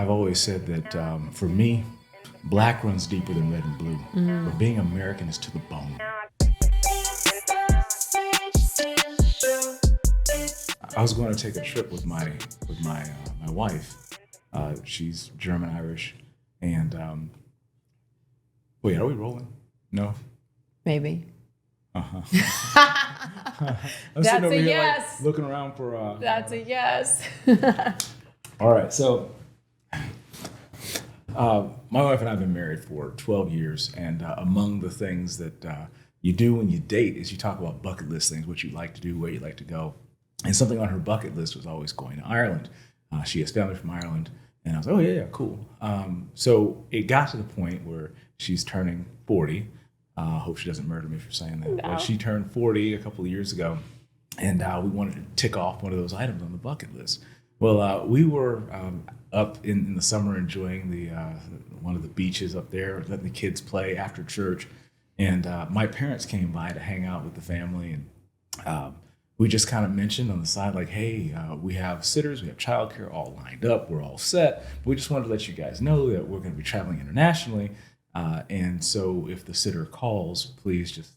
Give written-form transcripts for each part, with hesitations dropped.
I've always said that for me, black runs deeper than red and blue. But being American is to the bone. I was going to take a trip with my wife. She's German Irish, and wait, are we rolling? No. Maybe. I'm That's sitting over a here yes. like, looking around for. That's a yes. All right, so my wife and I have been married for 12 years, and among the things that you do when you date is you talk about bucket list things, what you like to do, where you like to go. And something on her bucket list was always going to Ireland. She has family from Ireland, and I was like, oh, yeah, cool. So it got to the point where she's turning 40. Hope she doesn't murder me for saying that. No. But she turned 40 a couple of years ago, and we wanted to tick off one of those items on the bucket list. Well, we were up in the summer enjoying the one of the beaches up there, letting the kids play after church. And my parents came by to hang out with the family. And we just kind of mentioned on the side, like, hey, we have sitters, we have childcare all lined up, we're all set. We just wanted to let you guys know that we're going to be traveling internationally. And so if the sitter calls, please just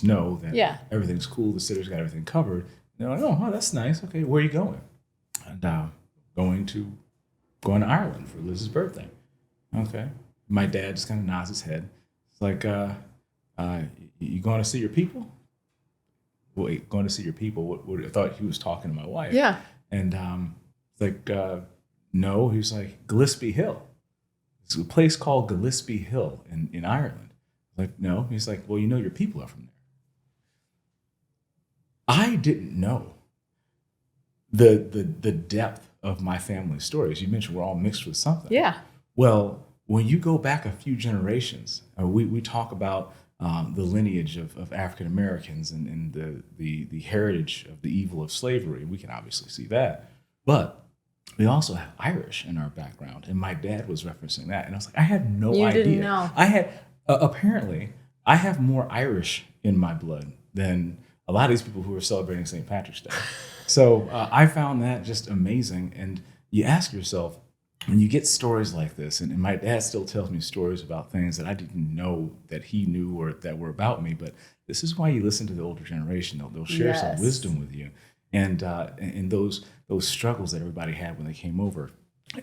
know that everything's cool. The sitter's got everything covered. And they're like, oh, that's nice. Okay, where are you going? And going to Ireland for Liz's birthday. Okay. My dad just kind of nods his head. It's like, you going to see your people? Wait, going to see your people? What I thought he was talking to my wife. Yeah. And it's like, no. He was like, Gillespie Hill. It's a place called Gillespie Hill in Ireland. Like, no. He's like, well, your people are from there. I didn't know the depth of my family's stories. You mentioned we're all mixed with something. Yeah. Well, when you go back a few generations, we talk about the lineage of African Americans and the heritage of the evil of slavery. We can obviously see that. But we also have Irish in our background. And my dad was referencing that. And I was like, I had no idea. You didn't know. I had, apparently, I have more Irish in my blood than a lot of these people who are celebrating St. Patrick's Day. So I found that just amazing. And you ask yourself, when you get stories like this, and my dad still tells me stories about things that I didn't know that he knew or that were about me, but this is why you listen to the older generation. They'll share some wisdom with you. And those struggles that everybody had when they came over,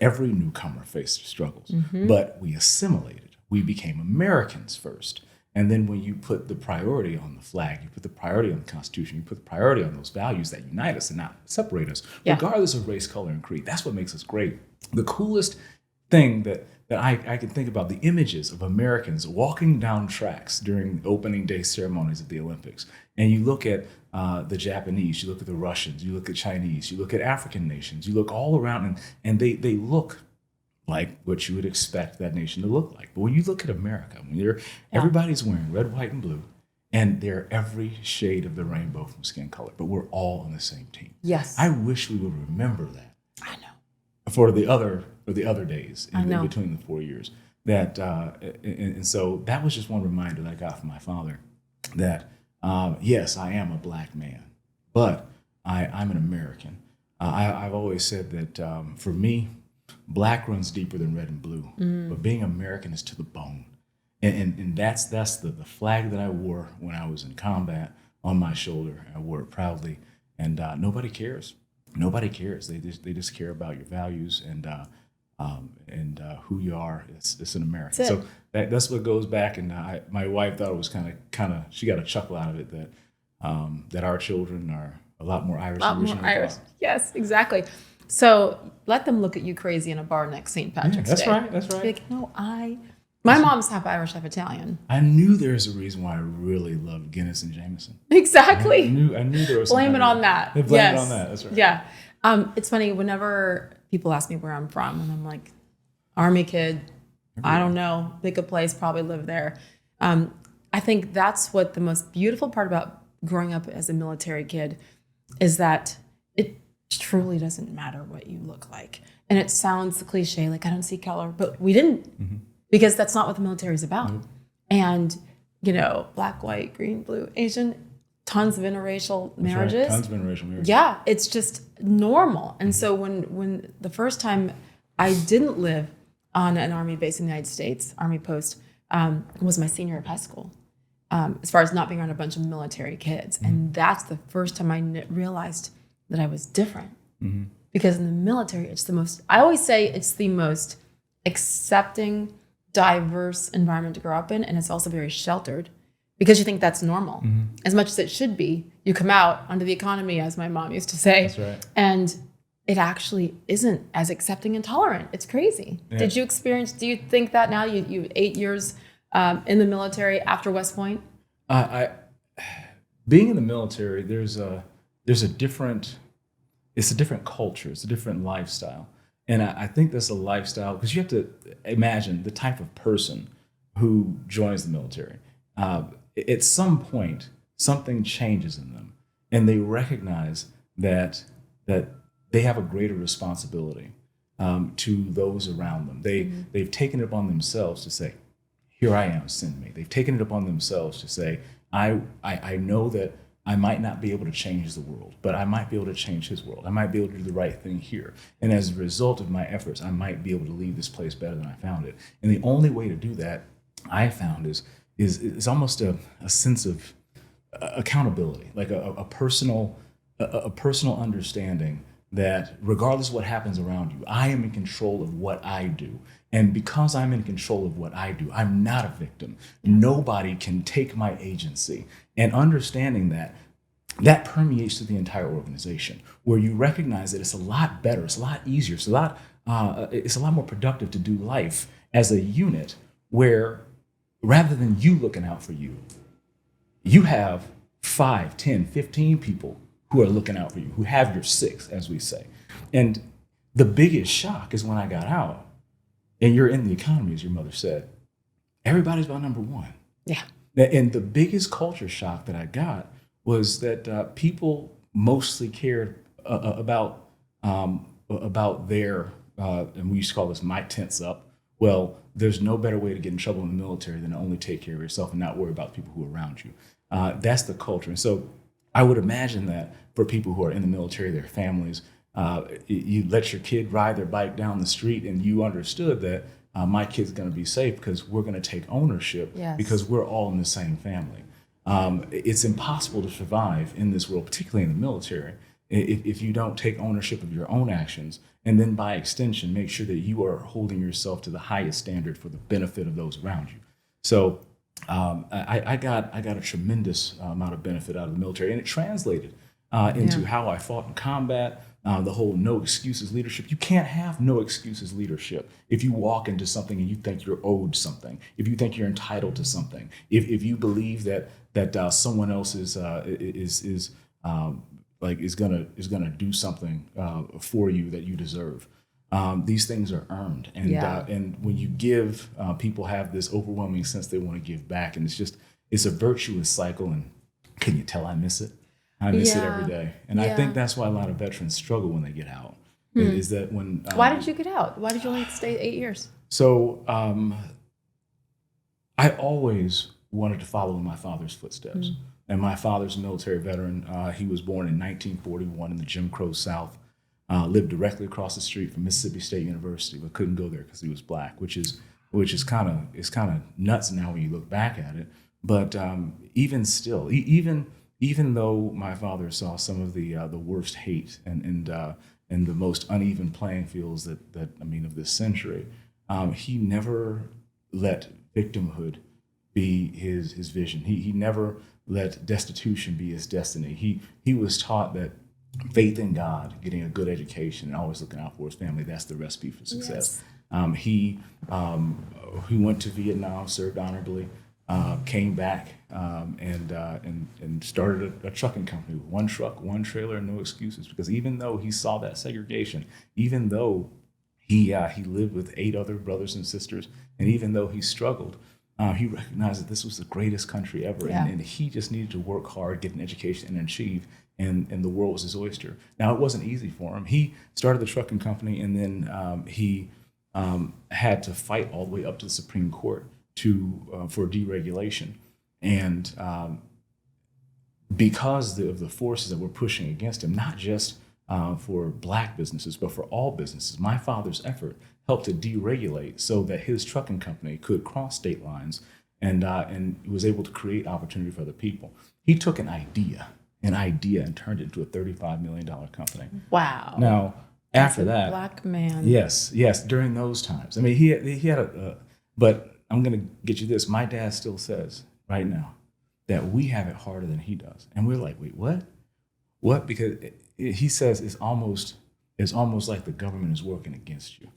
every newcomer faced struggles, but we assimilated. We became Americans first. And then when you put the priority on the flag, you put the priority on the Constitution, you put the priority on those values that unite us and not separate us, regardless of race, color, and creed. That's what makes us great. The coolest thing that I can think about, the images of Americans walking down tracks during opening day ceremonies at the Olympics. And you look at the Japanese, you look at the Russians, you look at Chinese, you look at African nations, you look all around and they look like what you would expect that nation to look like. But when you look at America, everybody's wearing red, white, and blue, and they're every shade of the rainbow from skin color, but we're all on the same team. Yes. I wish we would remember that. I know. For the other days in between the 4 years. That and so that was just one reminder that I got from my father that yes, I am a black man, but I'm an American. I've always said that for me, black runs deeper than red and blue, but being American is to the bone. And that's the flag that I wore when I was in combat on my shoulder. I wore it proudly, and nobody cares. Nobody cares. They just care about your values and who you are. It's an American. So that's what goes back. And my wife thought it was kind of she got a chuckle out of it that our children are a lot more Irish. Yes, exactly. So let them look at you crazy in a bar next St. Patrick's Day. That's right. Like, no, my mom's half Irish, half Italian. I knew there's a reason why I really loved Guinness and Jameson. Exactly. I knew there was. Blame it on that. Blame it on that. That's right. Yeah. It's funny whenever people ask me where I'm from, and I'm like, Army kid. I don't know. Pick a place. Probably live there. I think that's what the most beautiful part about growing up as a military kid is that it truly doesn't matter what you look like. And it sounds cliche, like I don't see color, but we didn't, because that's not what the military is about. And, black, white, green, blue, Asian, tons of interracial marriages. Right. Tons of interracial marriages. Yeah, it's just normal. And so when the first time I didn't live on an Army base in the United States, Army post, was my senior year of high school. As far as not being around a bunch of military kids. And that's the first time I realized that I was different. Because in the military, I always say it's the most accepting, diverse environment to grow up in. And it's also very sheltered because you think that's normal. As much as it should be, you come out onto the economy, as my mom used to say. That's right. And it actually isn't as accepting and tolerant. It's crazy. Yeah. Do you think that now? You 8 years in the military after West Point? Being in the military, it's a different culture. It's a different lifestyle. And I think that's a lifestyle because you have to imagine the type of person who joins the military. At some point, something changes in them and they recognize that they have a greater responsibility to those around them. They've taken it upon themselves to say, here I am, send me. They've taken it upon themselves to say, I know that I might not be able to change the world, but I might be able to change his world. I might be able to do the right thing here. And as a result of my efforts, I might be able to leave this place better than I found it. And the only way to do that, I found, is almost a sense of accountability, like a personal understanding that regardless of what happens around you, I am in control of what I do. And because I'm in control of what I do, I'm not a victim. Nobody can take my agency. And understanding that permeates through the entire organization, where you recognize that it's a lot better, it's a lot easier, it's a lot more productive to do life as a unit where rather than you looking out for you, you have 5, 10, 15 people who are looking out for you, who have your six, as we say. And the biggest shock is when I got out, and you're in the economy, as your mother said, everybody's about number one. Yeah. And the biggest culture shock that I got was that people mostly cared about their, and we used to call this my tents up. Well, there's no better way to get in trouble in the military than to only take care of yourself and not worry about the people who are around you. That's the culture. And so I would imagine that for people who are in the military, their families, you let your kid ride their bike down the street and you understood that my kid's going to be safe because we're going to take ownership. Yes. Because we're all in the same family. It's impossible to survive in this world, particularly in the military, if you don't take ownership of your own actions and then by extension make sure that you are holding yourself to the highest standard for the benefit of those around you. So I got a tremendous amount of benefit out of the military, and it translated into how I fought in combat. The whole no excuses leadership. You can't have no excuses leadership if you walk into something and you think you're owed something, if you think you're entitled to something, if you believe that someone else is gonna do something for you that you deserve. These things are earned, and when you give, people have this overwhelming sense they want to give back, and it's a virtuous cycle. And can you tell I miss it? I miss it every day. And I think that's why a lot of veterans struggle when they get out. Is that when... Why did you get out? Why did you only stay 8 years? So I always wanted to follow in my father's footsteps. And my father's a military veteran. He was born in 1941 in the Jim Crow South, lived directly across the street from Mississippi State University, but couldn't go there because he was black, which is kind of nuts now when you look back at it. But even still, even though my father saw some of the worst hate and the most uneven playing fields that of this century, he never let victimhood be his vision. He never let destitution be his destiny. He was taught that faith in God, getting a good education, and always looking out for his family, that's the recipe for success. Yes. He went to Vietnam, served honorably. Came back and started a trucking company with one truck, one trailer, and no excuses. Because even though he saw that segregation, even though he lived with 8 other brothers and sisters, and even though he struggled, he recognized that this was the greatest country ever, and he just needed to work hard, get an education, and achieve. And the world was his oyster. Now, it wasn't easy for him. He started the trucking company, and then he had to fight all the way up to the Supreme Court for deregulation, and because of the forces that were pushing against him, not just for black businesses, but for all businesses. My father's effort helped to deregulate so that his trucking company could cross state lines and was able to create opportunity for other people. He took an idea and turned it into a $35 million company. Wow. Now, after that, black man. Yes, during those times. I mean, he had but I'm going to get you this. My dad still says right now that we have it harder than he does. And we're like, wait, what? What? Because he says it's almost like the government is working against you.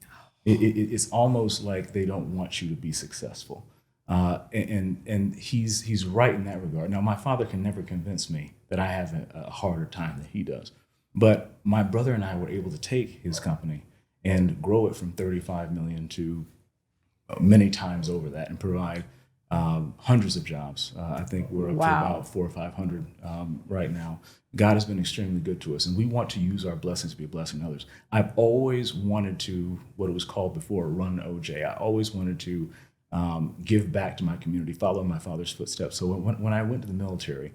It's almost like they don't want you to be successful. And he's right in that regard. Now, my father can never convince me that I have a harder time than he does. But my brother and I were able to take his company and grow it from 35 million to many times over that and provide hundreds of jobs. I think we're up to about 400 or 500 right now. God has been extremely good to us, and we want to use our blessings to be a blessing to others. I've always wanted to, what it was called before, run OJ. I always wanted to give back to my community, follow my father's footsteps. So when I went to the military,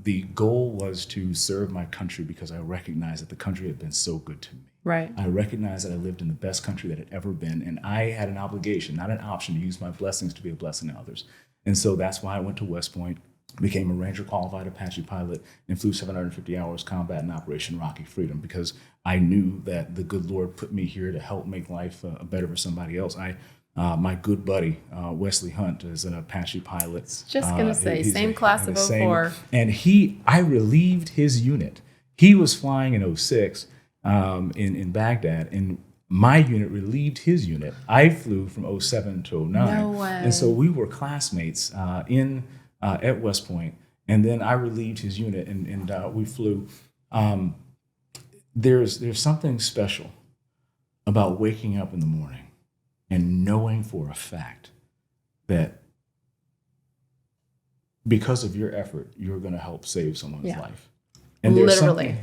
the goal was to serve my country because I recognized that the country had been so good to me. Right. I recognized that I lived in the best country that had ever been, and I had an obligation, not an option, to use my blessings to be a blessing to others. And so that's why I went to West Point, became a Ranger-qualified Apache pilot, and flew 750 hours combat in Operation Rocky Freedom because I knew that the good Lord put me here to help make life better for somebody else. My good buddy, Wesley Hunt, is an Apache pilot. Just going to say, same class of 04. And I relieved his unit. He was flying in 06 in Baghdad, and my unit relieved his unit. I flew from 07 to 09. No way. And so we were classmates at West Point, and then I relieved his unit, and we flew. There's something special about waking up in the morning and knowing for a fact that because of your effort, you're going to help save someone's life. And literally.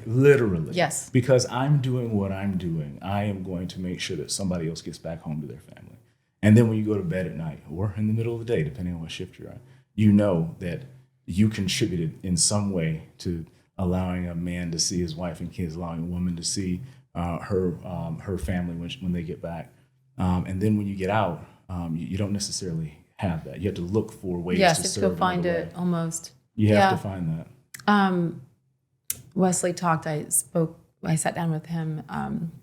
Yes. Because I'm doing what I'm doing, I am going to make sure that somebody else gets back home to their family. And then when you go to bed at night or in the middle of the day, depending on what shift you're on, you know that you contributed in some way to allowing a man to see his wife and kids, allowing a woman to see her family when they get back. And then when you get out, you don't necessarily have that. You have to look for ways to serve. Yes, you have to go find it almost. You have to find that. Wesley talked, I sat down with him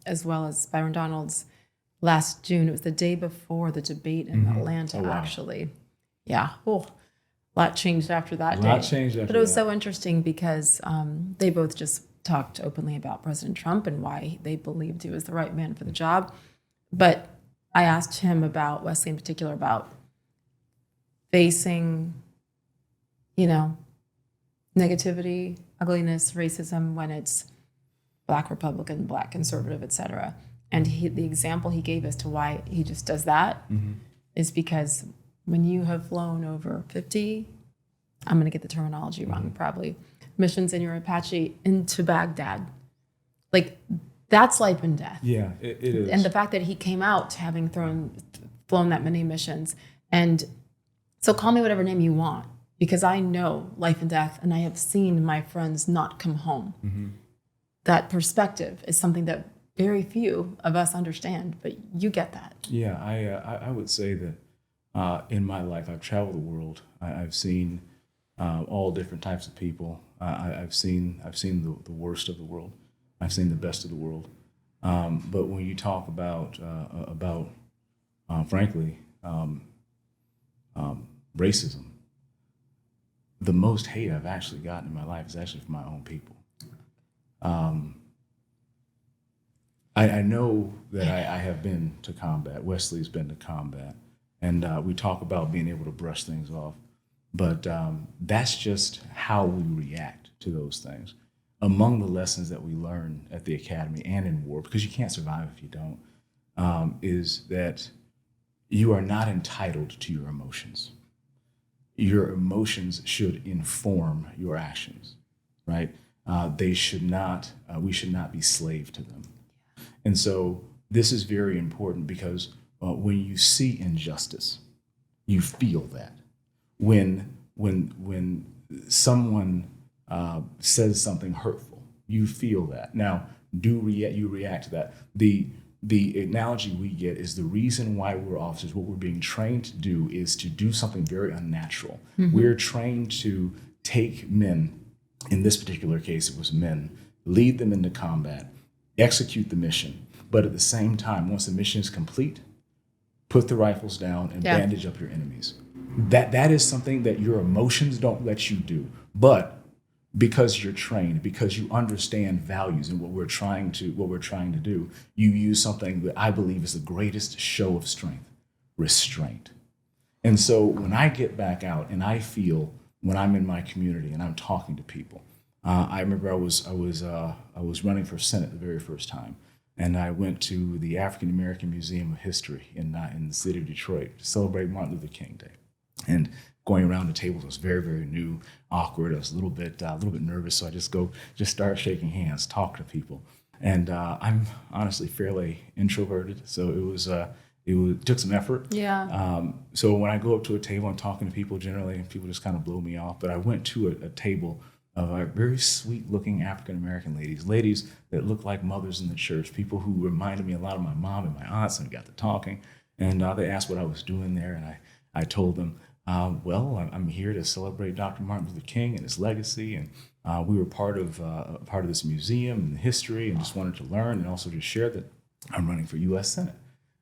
as well as Byron Donalds last June. It was the day before the debate in Atlanta, actually. Yeah. Oh, a lot changed after that day. But it was so interesting because they both just talked openly about President Trump and why they believed he was the right man for the job. But I asked him about, Wesley in particular, about facing, negativity, ugliness, racism when it's Black Republican, Black conservative, et cetera. And the example he gave as to why he just does that is because when you have flown over 50, I'm going to get the terminology wrong probably, missions in your Apache into Baghdad, like that's life and death. Yeah, it is. And the fact that he came out having flown that many missions. And so call me whatever name you want, because I know life and death, and I have seen my friends not come home. That perspective is something that very few of us understand, but you get that. Yeah, I would say that in my life, I've traveled the world. I've seen all different types of people. I've seen the worst of the world. I've seen the best of the world. But when you talk about frankly, racism, the most hate I've actually gotten in my life is actually from my own people. I know that I have been to combat. Wesley's been to combat. And we talk about being able to brush things off. But that's just how we react to those things. Among the lessons that we learn at the academy and in war, because you can't survive if you don't, is that you are not entitled to your emotions. Your emotions should inform your actions, right? We should not be slave to them. And so this is very important because when you see injustice, you feel that. When someone says something hurtful, you feel that. Now, you react to that. The analogy we get is the reason why we're officers, what we're being trained to do is to do something very unnatural. We're trained to take men, in this particular case, it was men, lead them into combat, execute the mission. But at the same time, once the mission is complete, put the rifles down and bandage up your enemies. That is something that your emotions don't let you do. But because you're trained, because you understand values and what we're trying to do, you use something that I believe is the greatest show of strength: restraint. And so when I get back out and I feel, when I'm in my community and I'm talking to people, I remember I was running for Senate the very first time, and I went to the African American Museum of History in the city of Detroit to celebrate Martin Luther King Day. And going around the tables was very, very new, awkward. I was a little bit nervous, so I just start shaking hands, talk to people. And I'm honestly fairly introverted, so it took some effort. Yeah. So when I go up to a table, I'm talking to people generally, and people just kind of blow me off. But I went to a table of very sweet-looking African-American ladies that looked like mothers in the church, people who reminded me a lot of my mom and my aunts, and we got to talking. And they asked what I was doing there, and I told them, well, I'm here to celebrate Dr. Martin Luther King and his legacy, and we were part of this museum and the history, and just wanted to learn, and also just share that I'm running for U.S. Senate.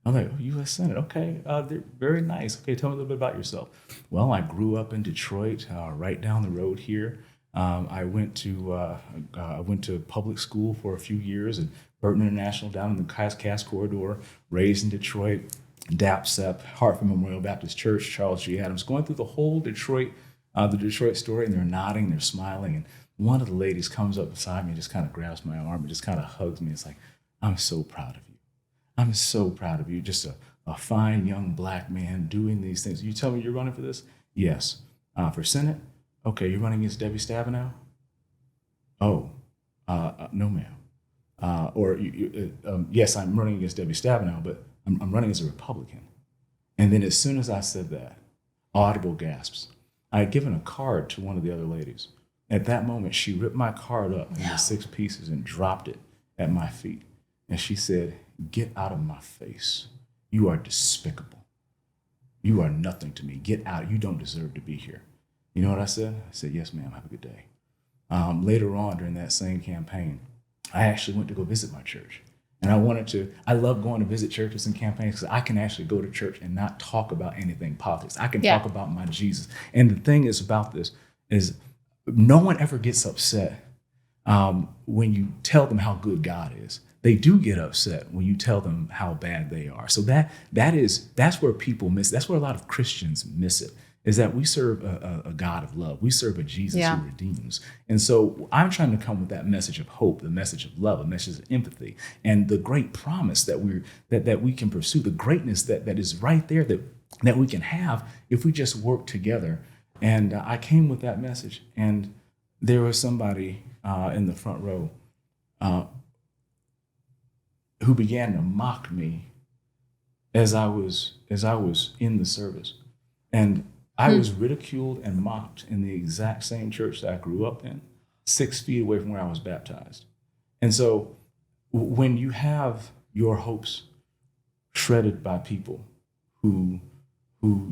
I'm like, oh, U.S. Senate, okay, they're very nice. Okay, tell me a little bit about yourself. Well, I grew up in Detroit, right down the road here. I went to public school for a few years at Burton International down in the Cass Corridor, raised in Detroit, DAPSEP, Hartford Memorial Baptist Church, Charles G. Adams, going through the whole Detroit story, and they're nodding, they're smiling, and one of the ladies comes up beside me and just kind of grabs my arm and just kind of hugs me. It's like, I'm so proud of you. I'm so proud of you. Just a fine young black man doing these things. You tell me you're running for this? Yes. For Senate? Okay, you're running against Debbie Stabenow? Oh, no, ma'am. Yes, I'm running against Debbie Stabenow, but I'm running as a Republican. And then as soon as I said that, audible gasps. I had given a card to one of the other ladies. At that moment, she ripped my card up into 6 pieces and dropped it at my feet. And she said, "Get out of my face. You are despicable. You are nothing to me. Get out. You don't deserve to be here." You know what I said? I said, "Yes, ma'am. Have a good day." Later on during that same campaign, I actually went to go visit my church. And I love going to visit churches and campaigns because I can actually go to church and not talk about anything politics. I can talk about my Jesus. And the thing is about this is no one ever gets upset when you tell them how good God is. They do get upset when you tell them how bad they are. So that's where people miss. That's where a lot of Christians miss it, is that we serve a God of love. We serve a Jesus who redeems. And so I'm trying to come with that message of hope, the message of love, a message of empathy, and the great promise that we can pursue, the greatness that is right there that we can have if we just work together. And I came with that message, and there was somebody in the front row who began to mock me as I was in the service. And I was ridiculed and mocked in the exact same church that I grew up in, 6 feet away from where I was baptized. And so when you have your hopes shredded by people who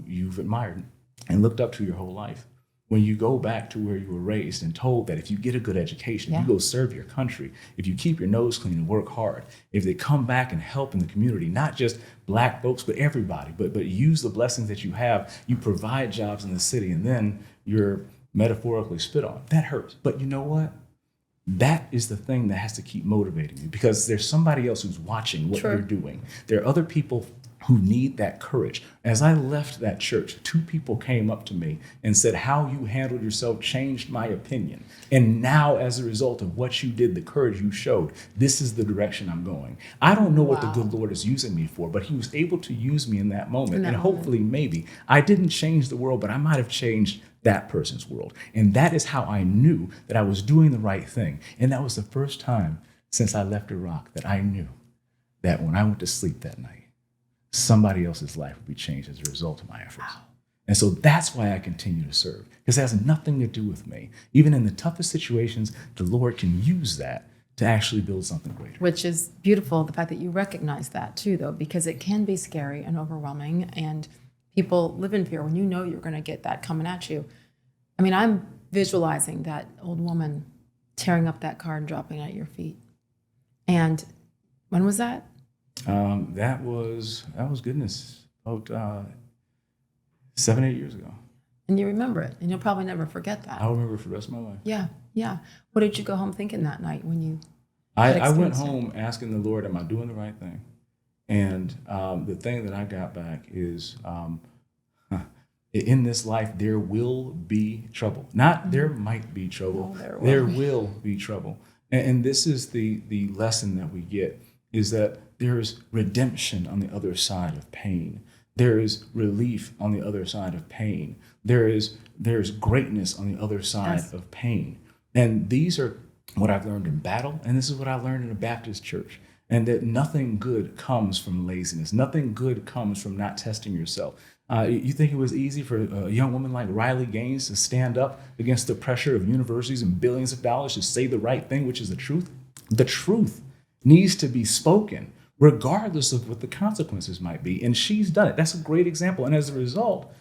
you've admired and looked up to your whole life, when you go back to where you were raised and told that if you get a good education, if you go serve your country, if you keep your nose clean and work hard, if they come back and help in the community, not just black folks, but everybody, but use the blessings that you have, you provide jobs in the city, and then you're metaphorically spit on. That hurts. But you know what? That is the thing that has to keep motivating you, because there's somebody else who's watching what you're doing. There are other people who need that courage. As I left that church, 2 people came up to me and said, "How you handled yourself changed my opinion. And now, as a result of what you did, the courage you showed, this is the direction I'm going." I don't know what the good Lord is using me for, but he was able to use me in that moment. And hopefully, maybe, I didn't change the world, but I might have changed that person's world. And that is how I knew that I was doing the right thing. And that was the first time since I left Iraq that I knew that when I went to sleep that night, somebody else's life would be changed as a result of my efforts. And so that's why I continue to serve, because it has nothing to do with me. Even in the toughest situations, the Lord can use that to actually build something greater. Which is beautiful, the fact that you recognize that too, though, because it can be scary and overwhelming, and people live in fear when you know you're going to get that coming at you. I mean, I'm visualizing that old woman tearing up that car and dropping it at your feet. And when was that? That was goodness, about 7-8 years ago. And you remember it, and you'll probably never forget that. I'll remember it for the rest of my life. Yeah, yeah. What did you go home thinking that night when you? I went home asking the Lord, "Am I doing the right thing?" And the thing that I got back is, in this life there will be trouble. Not there might be trouble. No, there will be trouble. And this is the lesson that we get, is that there's redemption on the other side of pain. There is relief on the other side of pain. There's greatness on the other side of pain. And these are what I've learned in battle, and this is what I learned in a Baptist church. And that nothing good comes from laziness. Nothing good comes from not testing yourself. You think it was easy for a young woman like Riley Gaines to stand up against the pressure of universities and billions of dollars to say the right thing, which is the truth? The truth needs to be spoken, regardless of what the consequences might be. And she's done it. That's a great example. And as a result,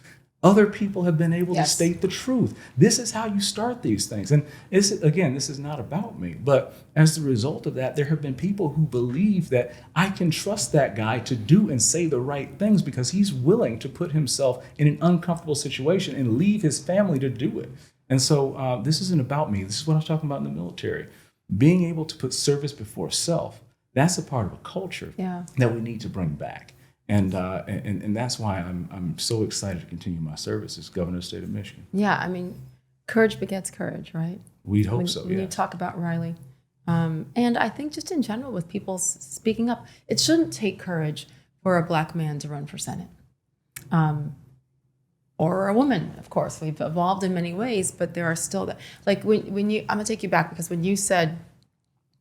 other people have been able to state the truth. This is how you start these things. And this is not about me, but as a result of that, there have been people who believe that I can trust that guy to do and say the right things because he's willing to put himself in an uncomfortable situation and leave his family to do it. And so this isn't about me. This is what I was talking about in the military. Being able to put service before self, that's a part of a culture that we need to bring back. And that's why I'm so excited to continue my service as governor of the state of Michigan. Yeah, I mean, courage begets courage, right? We'd hope so, When you talk about Riley. And I think just in general with people speaking up, it shouldn't take courage for a Black man to run for Senate. Or a woman, of course. We've evolved in many ways, but there are still that. Like when you, I'm gonna take you back because when you said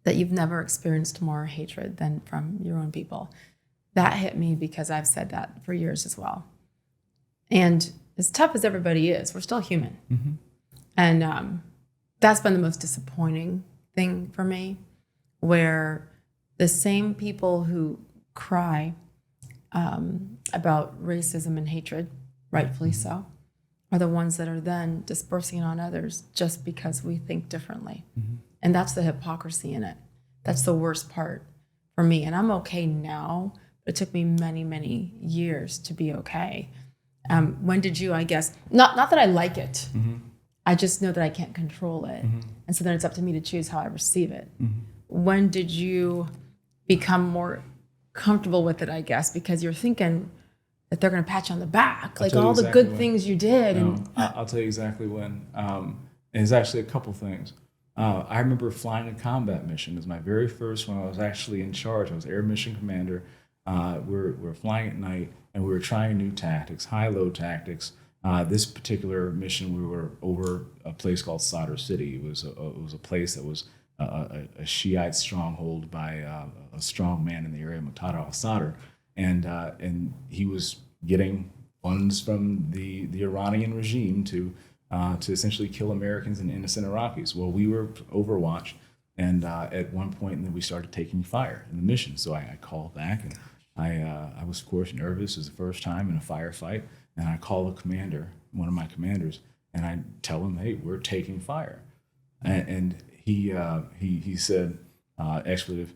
that you've never experienced more hatred than from your own people, that hit me because I've said that for years as well. And as tough as everybody is, we're still human. Mm-hmm. And that's been the most disappointing thing for me, where the same people who cry about racism and hatred, rightfully so, are the ones that are then dispersing it on others just because we think differently. Mm-hmm. And that's the hypocrisy in it. That's the worst part for me. And I'm okay now. It took me many, many years to be okay. When did you, I guess, not that I like it, mm-hmm. I just know that I can't control it. Mm-hmm. And so then it's up to me to choose how I receive it. Mm-hmm. When did you become more comfortable with it, I guess, because you're thinking that they're going to pat you on the back, like all the good things you did. I'll tell you exactly when. And it's actually a couple things. I remember flying a combat mission. It was my very first one. I was actually in charge. I was Air Mission Commander. We're flying at night, and we were trying new tactics, high-low tactics. This particular mission, we were over a place called Sadr City. It was a place that was a Shiite stronghold by a strong man in the area, Muqtada al-Sadr, and he was getting funds from the Iranian regime to essentially kill Americans and innocent Iraqis. Well, we were Overwatch, and at one point, then we started taking fire in the mission. So I called back, and I was, of course, nervous. It was the first time in a firefight, and I call a commander, one of my commanders, and I tell him, "Hey, we're taking fire," and he said, expletive,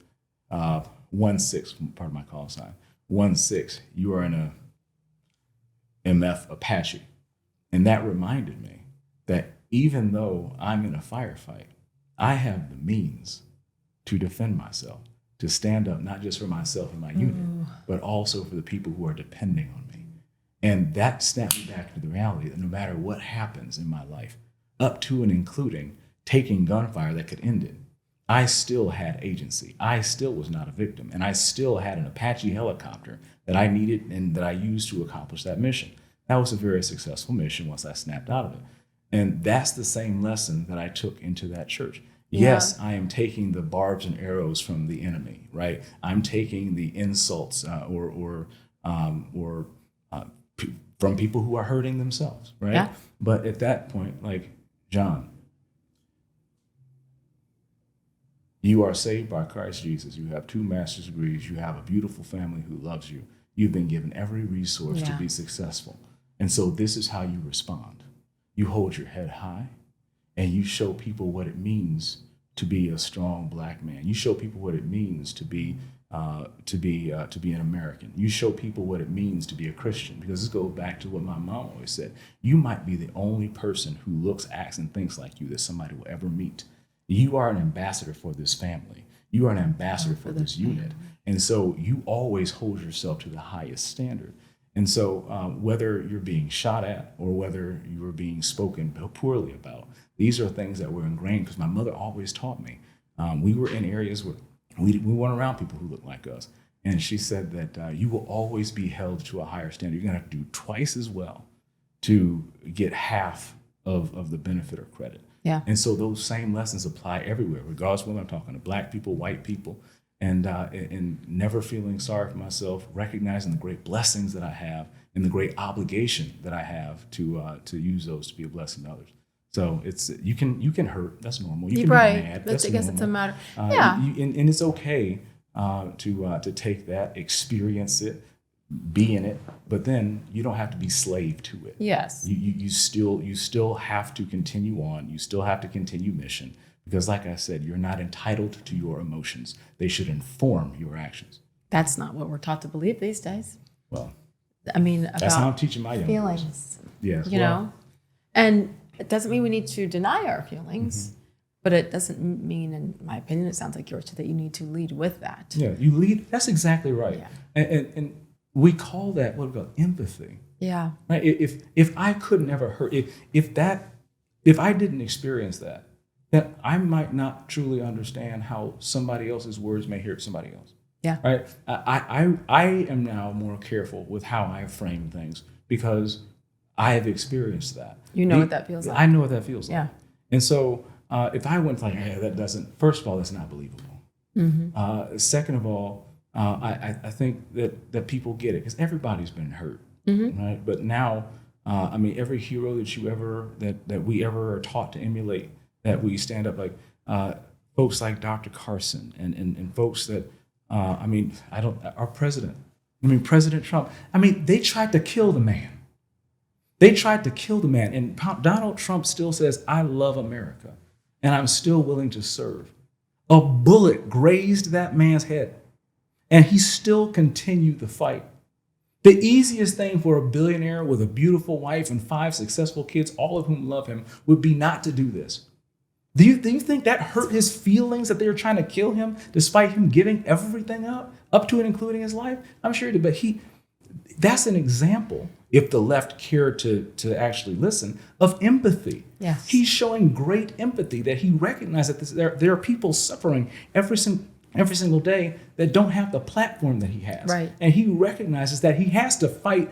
1-6, part of my call sign, 1-6. You are in a MF Apache, and that reminded me that even though I'm in a firefight, I have the means to defend myself, to stand up not just for myself and my unit, but also for the people who are depending on me. And that snapped me back to the reality that no matter what happens in my life, up to and including taking gunfire that could end it, I still had agency. I still was not a victim. And I still had an Apache helicopter that I needed and that I used to accomplish that mission. That was a very successful mission once I snapped out of it. And that's the same lesson that I took into that church. Yes, I am taking the barbs and arrows from the enemy, right? I'm taking the insults from people who are hurting themselves, right? Yeah. But at that point, like, John, You are saved by Christ Jesus. You have 2 master's degrees. You have a beautiful family who loves you. You've been given every resource to be successful. And so this is how you respond. You hold your head high and you show people what it means to be a strong Black man. You show people what it means to be an American. You show people what it means to be a Christian, because this goes back to what my mom always said. You might be the only person who looks, acts, and thinks like you that somebody will ever meet. You are an ambassador for this family. You are an ambassador for this unit. And so you always hold yourself to the highest standard. And so whether you're being shot at or whether you are being spoken poorly about, these are things that were ingrained, because my mother always taught me. We were in areas where we weren't around people who looked like us. And she said that you will always be held to a higher standard. You're going to have to do twice as well to get half of the benefit or credit. Yeah. And so those same lessons apply everywhere, regardless of whether I'm talking to Black people, white people, and never feeling sorry for myself, recognizing the great blessings that I have and the great obligation that I have to use those to be a blessing to others. So it's you can hurt. That's normal. You can be mad. That's I guess normal. It's a matter. And it's okay to take that, experience it, be in it, but then you don't have to be slave to it. Yes. You still have to continue on. You still have to continue mission, because, like I said, you're not entitled to your emotions. They should inform your actions. That's not what we're taught to believe these days. Well, I mean, about that's how I'm teaching my young feelings. Girls. Yes. You know, and it doesn't mean we need to deny our feelings, but it doesn't mean, in my opinion, it sounds like yours too, that you need to lead with that. Yeah, you lead. That's exactly right. Yeah. And we call that what we call empathy. Yeah. Right. If I could never hurt, if I didn't experience that, then I might not truly understand how somebody else's words may hurt somebody else. Yeah. Right. I am now more careful with how I frame things, because I have experienced that. You know what that feels like. I know what that feels like. Yeah. And so if I went like, hey, that doesn't, first of all, that's not believable. Mm-hmm. Second of all, I think that people get it, because everybody's been hurt, right? But now, I mean, every hero that we ever are taught to emulate, that we stand up like folks like Dr. Carson and folks that, our president, President Trump, they tried to kill the man. And Donald Trump still says, I love America, and I'm still willing to serve. A bullet grazed that man's head, and he still continued the fight. The easiest thing for a billionaire with a beautiful wife and 5 successful kids, all of whom love him, would be not to do this. Do you think that hurt his feelings that they were trying to kill him, despite him giving everything up to and including his life? I'm sure he did, but that's an example, if the left cared to actually listen, of empathy. Yes. He's showing great empathy, that he recognized that there are people suffering every single day that don't have the platform that he has. Right. And he recognizes that he has to fight,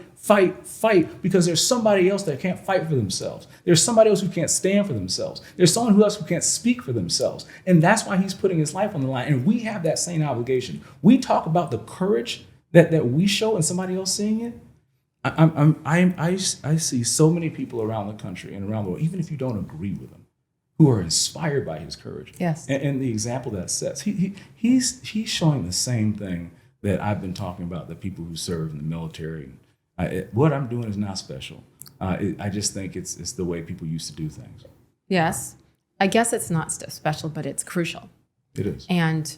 because there's somebody else that can't fight for themselves. There's somebody else who can't stand for themselves. There's someone else who can't speak for themselves. And that's why he's putting his life on the line. And we have that same obligation. We talk about the courage that we show and somebody else seeing it. I see so many people around the country and around the world, even if you don't agree with them, who are inspired by his courage. Yes. And the example that sets. He's showing the same thing that I've been talking about, the people who serve in the military. What I'm doing is not special. I just think it's the way people used to do things. Yes. I guess it's not special, but it's crucial. It is. And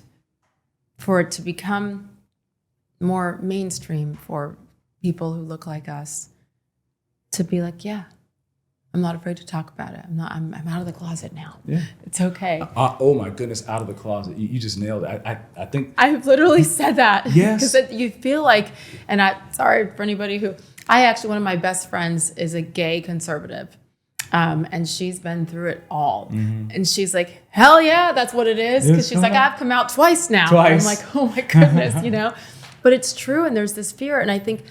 for it to become more mainstream for people who look like us to be like, yeah, I'm not afraid to talk about it. I'm out of the closet now. Yeah. It's okay. Oh my goodness, out of the closet. You just nailed it. I think I've literally said that. Yes. Because you feel like, and sorry for anybody one of my best friends is a gay conservative. And she's been through it all. Mm-hmm. And she's like, hell yeah, that's what it is. Because she's like, I've come out twice now. I'm like, oh my goodness, But it's true, and there's this fear. And I think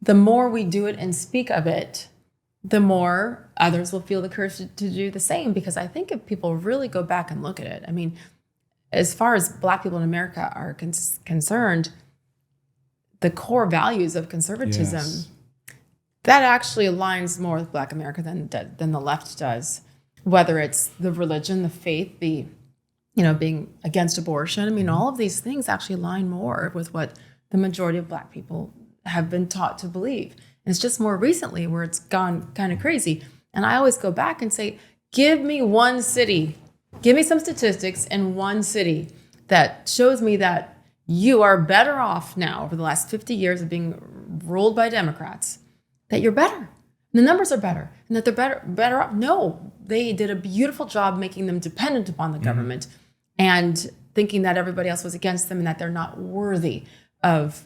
the more we do it and speak of it, the more others will feel the courage to do the same. Because I think if people really go back and look at it, as far as Black people in America are concerned, the core values of conservatism, yes, that actually aligns more with Black America than the left does. Whether it's the religion, the faith, the being against abortion. I mean, all of these things actually align more with what the majority of Black people have been taught to believe. And it's just more recently where it's gone kind of crazy. And I always go back and say, give me one city, give me some statistics in one city that shows me that you are better off now over the last 50 years of being ruled by Democrats, that you're better. And the numbers are better and that they're better off. No, they did a beautiful job making them dependent upon the government and thinking that everybody else was against them and that they're not worthy, but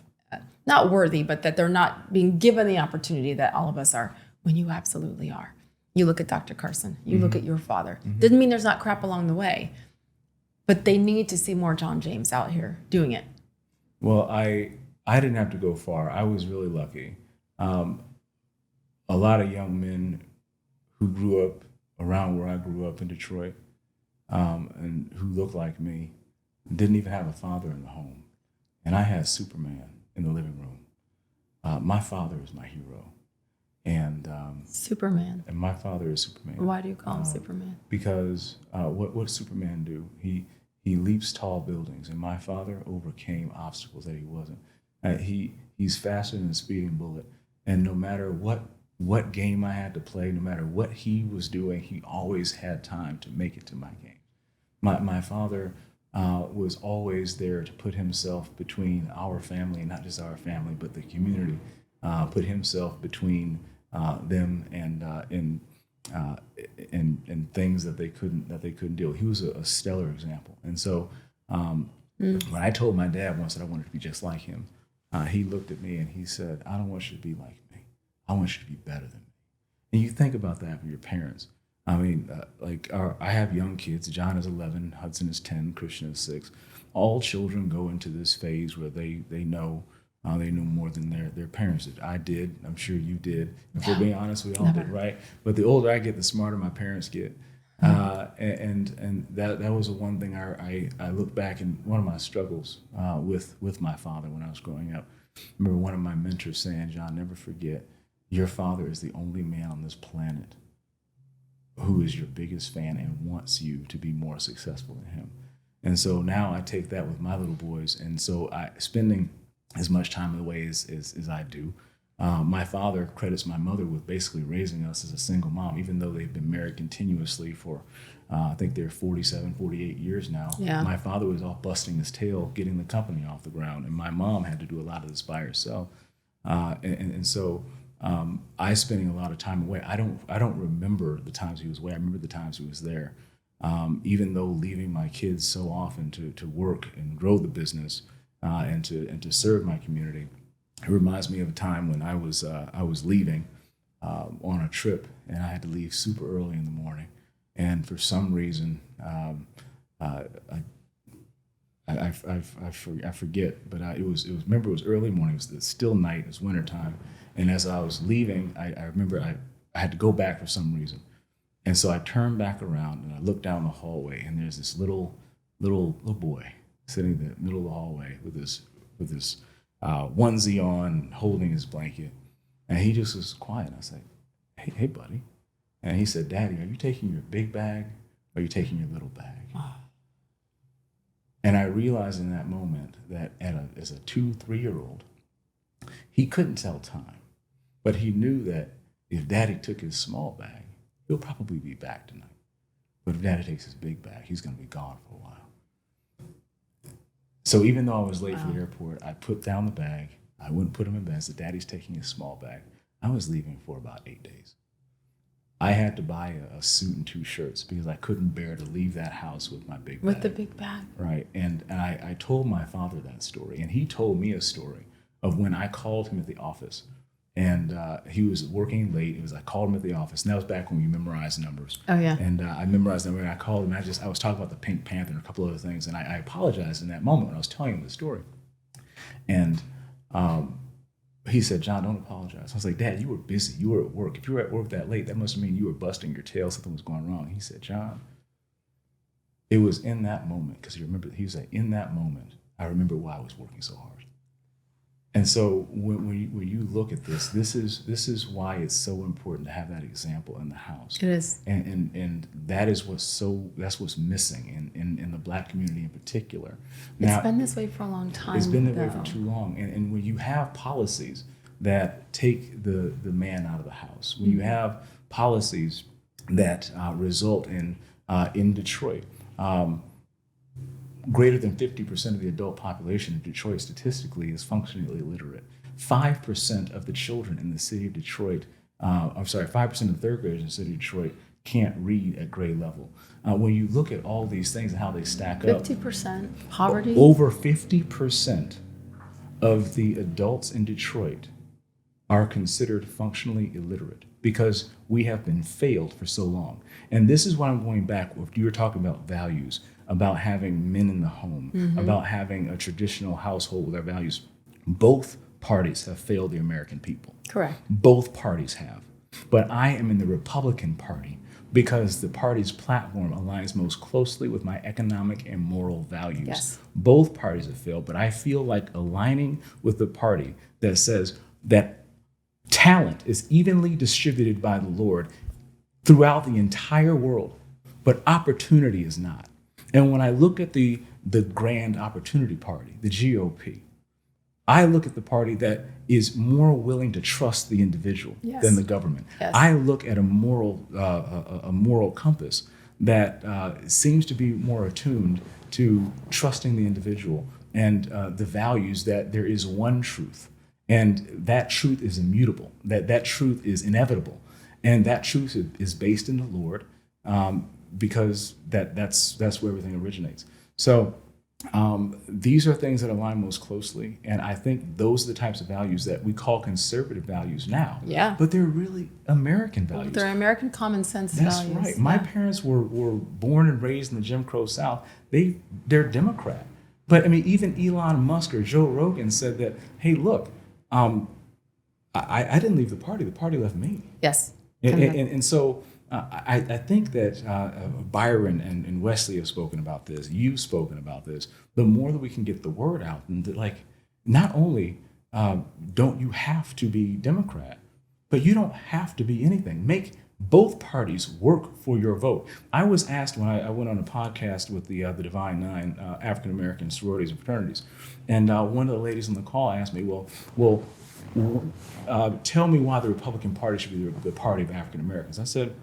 that they're not being given the opportunity that all of us are, when you absolutely are. You look at Dr. Carson, you look at your father. Didn't mean there's not crap along the way, but they need to see more John James out here doing it. Well, I didn't have to go far. I was really lucky. A lot of young men who grew up around where I grew up in Detroit, and who looked like me, didn't even have a father in the home. And I had Superman in the living room. My father is my hero. And Superman. And my father is Superman. Why do you call him Superman? Because what does Superman do? He leaps tall buildings, and my father overcame obstacles that he wasn't. He's faster than a speeding bullet, and no matter what game I had to play, no matter what he was doing, he always had time to make it to my game. My father was always there to put himself between our family, and not just our family, but the community. Put himself between them and things that they couldn't deal with. He was a stellar example. And so when I told my dad once that I wanted to be just like him, he looked at me and he said, "I don't want you to be like me. I want you to be better than me." And you think about that for your parents. I mean, I have young kids. John is 11, Hudson is 10, Christian is 6. All children go into this phase where they know more than their parents did. I did. I'm sure you did. If we're being honest, we all did, right? But the older I get, the smarter my parents get. And that was the one thing I look back, and one of my struggles with my father when I was growing up. I remember one of my mentors saying, "John, never forget, your father is the only man on this planet who is your biggest fan and wants you to be more successful than him." And so now I take that with my little boys, and so spending as much time away as I do. My father credits my mother with basically raising us as a single mom, even though they've been married continuously for, I think they're 47, 48 years now. Yeah. My father was all busting his tail, getting the company off the ground, and my mom had to do a lot of this by herself. So I spending a lot of time away. I don't remember the times he was away. I remember the times he was there. Even though leaving my kids so often to work and grow the business, and to serve my community. It reminds me of a time when I was leaving on a trip, and I had to leave super early in the morning. And for some reason, I forget, but it was early morning. It was still night. It was wintertime. And as I was leaving, I remember I had to go back for some reason. And so I turned back around and I looked down the hallway, and there's this little boy sitting in the middle of the hallway with his onesie on, holding his blanket, and he just was quiet. I said, "Hey, buddy," and he said, "Daddy, are you taking your big bag, or are you taking your little bag?" And I realized in that moment that as a 2-3-year-old, he couldn't tell time, but he knew that if Daddy took his small bag, he'll probably be back tonight. But if Daddy takes his big bag, he's going to be gone for a while. So even though I was late for the airport, I put down the bag. I wouldn't put him in bed. I said, "Daddy's taking his small bag." I was leaving for about 8 days. I had to buy a suit and 2 shirts because I couldn't bear to leave that house with my big bag. With the big bag. Right. And I told my father that story, and he told me a story of when I called him at the office. And he was working late. I called him at the office, and that was back when we memorized numbers. Oh, yeah. And I memorized them, and I called him. I was talking about the Pink Panther and a couple other things, and I apologized in that moment when I was telling him the story. And he said, "John, don't apologize." I was like, "Dad, you were busy. You were at work. If you were at work that late, that must mean you were busting your tail. Something was going wrong." He said, "John, it was in that moment," because he was like, "In that moment, I remember why I was working so hard." And so when you look at this is why it's so important to have that example in the house. It is. And that is that's what's missing in the Black community in particular. It's been this way for a long time. It's been that way for too long. And when you have policies that take the man out of the house, when you have policies that result in Detroit, greater than 50% of the adult population of Detroit statistically is functionally illiterate. 5% of the children in the city of Detroit, 5% of the third graders in the city of Detroit can't read at grade level. When you look at all these things and how they stack up, 50% poverty. Over 50% of the adults in Detroit are considered functionally illiterate because we have been failed for so long. And this is what I'm going back with. You were talking about values, about having men in the home, about having a traditional household with our values. Both parties have failed the American people. Correct. Both parties have. But I am in the Republican Party because the party's platform aligns most closely with my economic and moral values. Yes. Both parties have failed, but I feel like aligning with the party that says that talent is evenly distributed by the Lord throughout the entire world, but opportunity is not. And when I look at the Grand Opportunity Party, the GOP, I look at the party that is more willing to trust the individual than the government. Yes. I look at a moral compass that seems to be more attuned to trusting the individual and the values that there is one truth, and that truth is immutable, that truth is inevitable, and that truth is based in the Lord. Because that's where everything originates. So these are things that align most closely, and I think those are the types of values that we call conservative values now. Yeah. But they're really American values. They're American common sense That's values. right. My parents were born and raised in the Jim Crow South. They're Democrat. But I mean, even Elon Musk or Joe Rogan said that, hey, look, I didn't leave the party left me. Yes. And so I think that Byron and Wesley have spoken about this. You've spoken about this. The more that we can get the word out, and that, like, not only don't you have to be Democrat, but you don't have to be anything. Make both parties work for your vote. I was asked when I went on a podcast with the Divine Nine, African American sororities and fraternities, and one of the ladies on the call asked me, well, tell me why the Republican Party should be the party of African Americans. I said,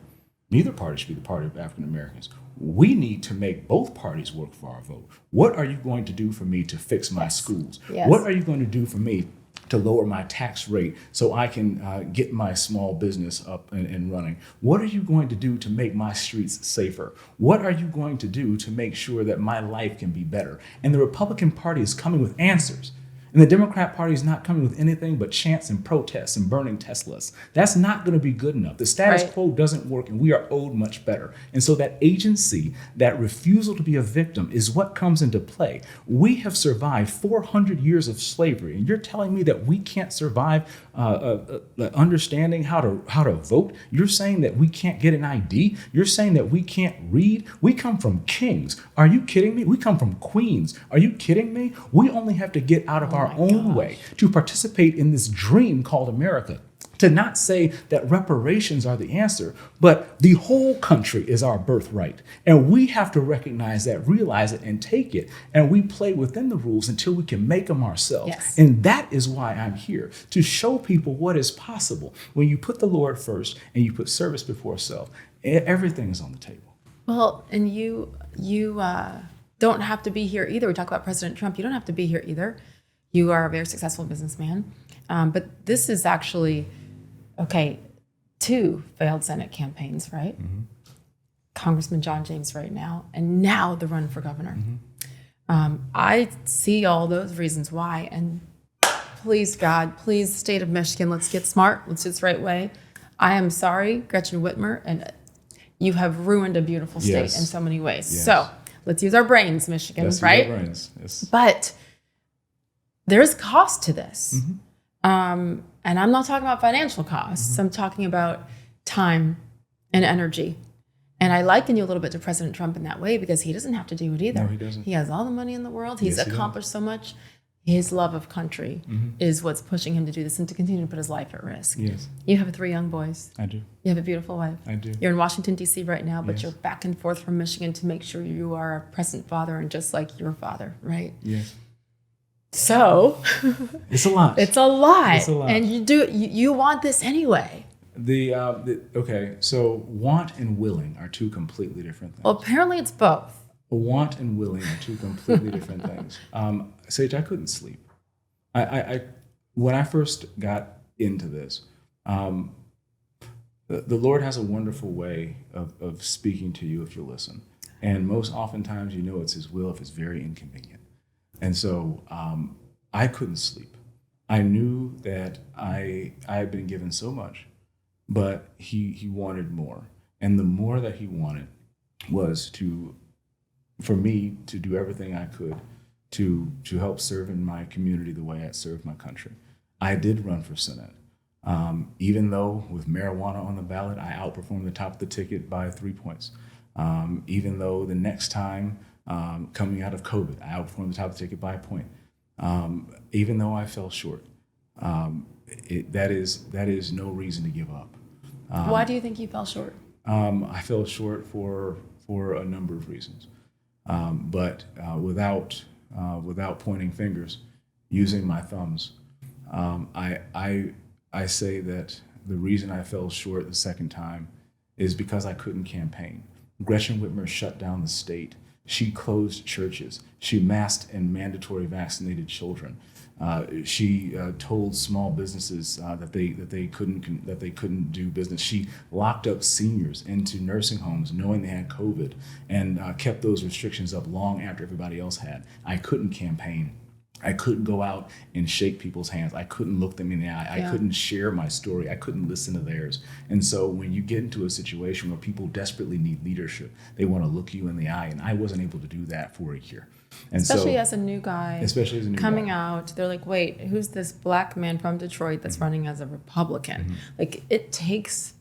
neither party should be the party of African Americans. We need to make both parties work for our vote. What are you going to do for me to fix my schools? Yes. What are you going to do for me to lower my tax rate so I can get my small business up and running? What are you going to do to make my streets safer? What are you going to do to make sure that my life can be better? And the Republican Party is coming with answers. And the Democrat Party is not coming with anything but chants and protests and burning Teslas. That's not going to be good enough. The status quo doesn't work, and we are owed much better. And so that agency, that refusal to be a victim, is what comes into play. We have survived 400 years of slavery, and you're telling me that we can't survive understanding how to vote? You're saying that we can't get an ID? You're saying that we can't read? We come from kings. Are you kidding me? We come from queens. Are you kidding me? We only have to get out of our own way to participate in this dream called America. To not say that reparations are the answer, but the whole country is our birthright. And we have to recognize that, realize it, and take it. And we play within the rules until we can make them ourselves. Yes. And that is why I'm here, to show people what is possible. When you put the Lord first and you put service before self, everything is on the table. Well, and you don't have to be here either. We talk about President Trump. You don't have to be here either. You are a very successful businessman. But this is actually, okay, 2 failed Senate campaigns, right? Mm-hmm. Congressman John James right now, and now the run for governor. Mm-hmm. I see all those reasons why. And please, God, please, state of Michigan, let's get smart. Let's do this the right way. I am sorry, Gretchen Whitmer, and you have ruined a beautiful state in so many ways. Yes. So let's use our brains, Michigan, Let's right? use our brains. Yes. But there's cost to this. Mm-hmm. And I'm not talking about financial costs. Mm-hmm. I'm talking about time and energy. And I liken you a little bit to President Trump in that way because he doesn't have to do it either. No, he doesn't. He has all the money in the world. He's accomplished so much. his love of country is what's pushing him to do this and to continue to put his life at risk. Yes. You have 3 young boys. I do. You have a beautiful wife. I do. You're in Washington, D.C. right now, but Yes. you're back and forth from Michigan to make sure you are a present father and just like your father, right? Yes. So It's a lot. it's a lot. It's a lot. And you want this anyway. Okay, so want and willing are 2 completely different things. Well, apparently it's both. Want and willing are 2 completely different things. Sage, I couldn't sleep. I when I first got into this, the Lord has a wonderful way of speaking to you if you listen. And most oftentimes, you know it's His will if it's very inconvenient. And so I couldn't sleep. I knew that I had been given so much, but he wanted more. And the more that He wanted was for me to do everything I could to help serve in my community the way I served my country. I did run for Senate. Even though with marijuana on the ballot, I outperformed the top of the ticket by 3 points. Even though the next time, coming out of COVID, I outperformed the top of the ticket by a point. Even though I fell short, that is no reason to give up. Why do you think you fell short? I fell short for a number of reasons, but without pointing fingers, using my thumbs, I say that the reason I fell short the second time is because I couldn't campaign. Gretchen Whitmer shut down the state. She closed churches. She masked and mandatory vaccinated children. She told small businesses that they couldn't do business. She locked up seniors into nursing homes, knowing they had COVID, and kept those restrictions up long after everybody else had. I couldn't campaign. I couldn't go out and shake people's hands. I couldn't look them in the eye. I couldn't share my story. I couldn't listen to theirs. And so when you get into a situation where people desperately need leadership, they want to look you in the eye. And I wasn't able to do that for a year. And especially as a new guy coming guy. out, they're like, wait, who's this black man from Detroit that's running as a Republican? Like, it takes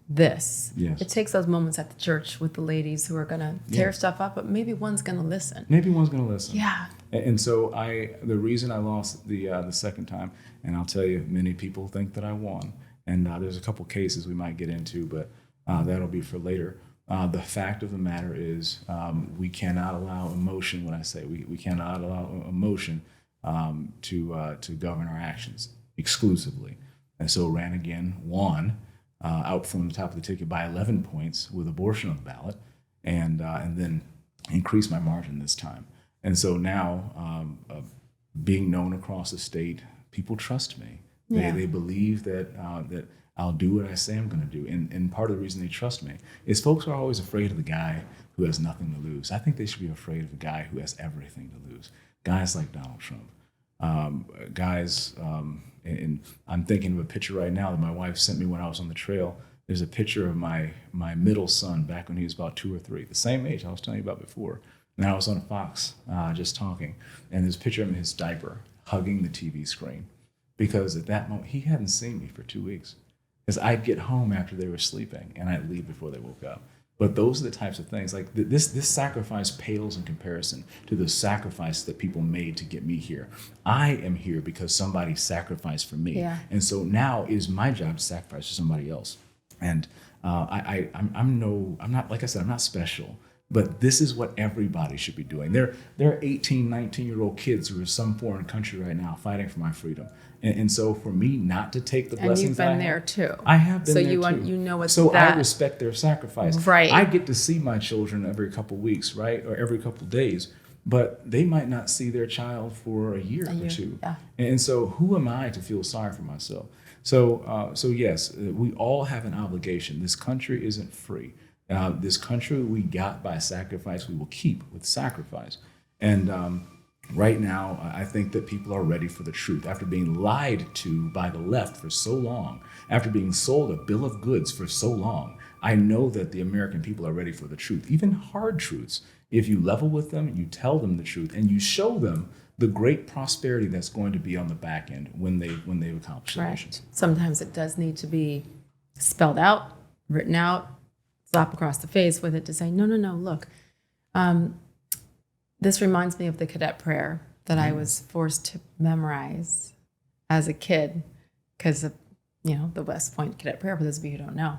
this. Yes. It takes those moments at the church with the ladies who are going to tear stuff up, but maybe one's going to listen. Yeah. And so the reason I lost the second time, and I'll tell you, many people think that I won. And there's a couple cases we might get into, but that'll be for later. The fact of the matter is we cannot allow emotion. When I say we cannot allow emotion to govern our actions exclusively. And so ran again, won, out from the top of the ticket by 11 points with abortion on the ballot, and then increased my margin this time. And so now, being known across the state, people trust me. They believe that I'll do what I say I'm going to do. And part of the reason they trust me is folks are always afraid of the guy who has nothing to lose. I think they should be afraid of the guy who has everything to lose. Guys like Donald Trump. And I'm thinking of a picture right now that my wife sent me when I was on the trail. There's a picture of my middle son back when he was about 2 or 3, the same age I was telling you about before. And I was on Fox just talking, and there's a picture of him in his diaper hugging the TV screen, because at that moment he hadn't seen me for 2 weeks. Because I'd get home after they were sleeping, and I'd leave before they woke up. But those are the types of things, like this sacrifice pales in comparison to the sacrifice that people made to get me here. I am here because somebody sacrificed for me. Yeah. And so now it is my job to sacrifice for somebody else. And I'm not, like I said, I'm not special. But this is what everybody should be doing. There are 18, 19-year-old kids who are in some foreign country right now fighting for my freedom. And so for me not to take the blessings and you've been there too. I have been so there too. You know what's so that. I respect their sacrifice. Right. I get to see my children every couple weeks, right? Or every couple days. But they might not see their child for a year or two. Yeah. And so who am I to feel sorry for myself? So yes, we all have an obligation. This country isn't free. This country we got by sacrifice, we will keep with sacrifice. And right now, I think that people are ready for the truth. After being lied to by the left for so long, after being sold a bill of goods for so long, I know that the American people are ready for the truth, even hard truths. If you level with them, you tell them the truth, and you show them the great prosperity that's going to be on the back end when they've accomplished their mission. Sometimes it does need to be spelled out, written out, slap across the face with it to say, no, look. This reminds me of the cadet prayer that I was forced to memorize as a kid because of, the West Point Cadet Prayer, for those of you who don't know.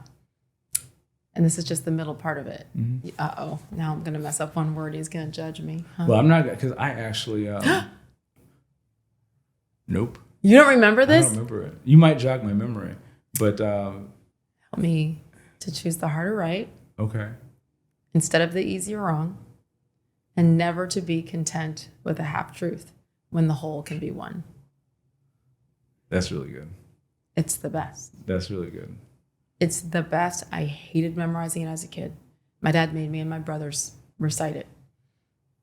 And this is just the middle part of it. Uh-oh, now I'm going to mess up one word. He's going to judge me. Huh? Well, I'm not, because I actually, nope. You don't remember this? I don't remember it. You might jog my memory, but. Help me to choose the hard or right. Okay. Instead of the easy or wrong. And never to be content with a half truth when the whole can be one. That's really good. It's the best. That's really good. It's the best. I hated memorizing it as a kid. My dad made me and my brothers recite it.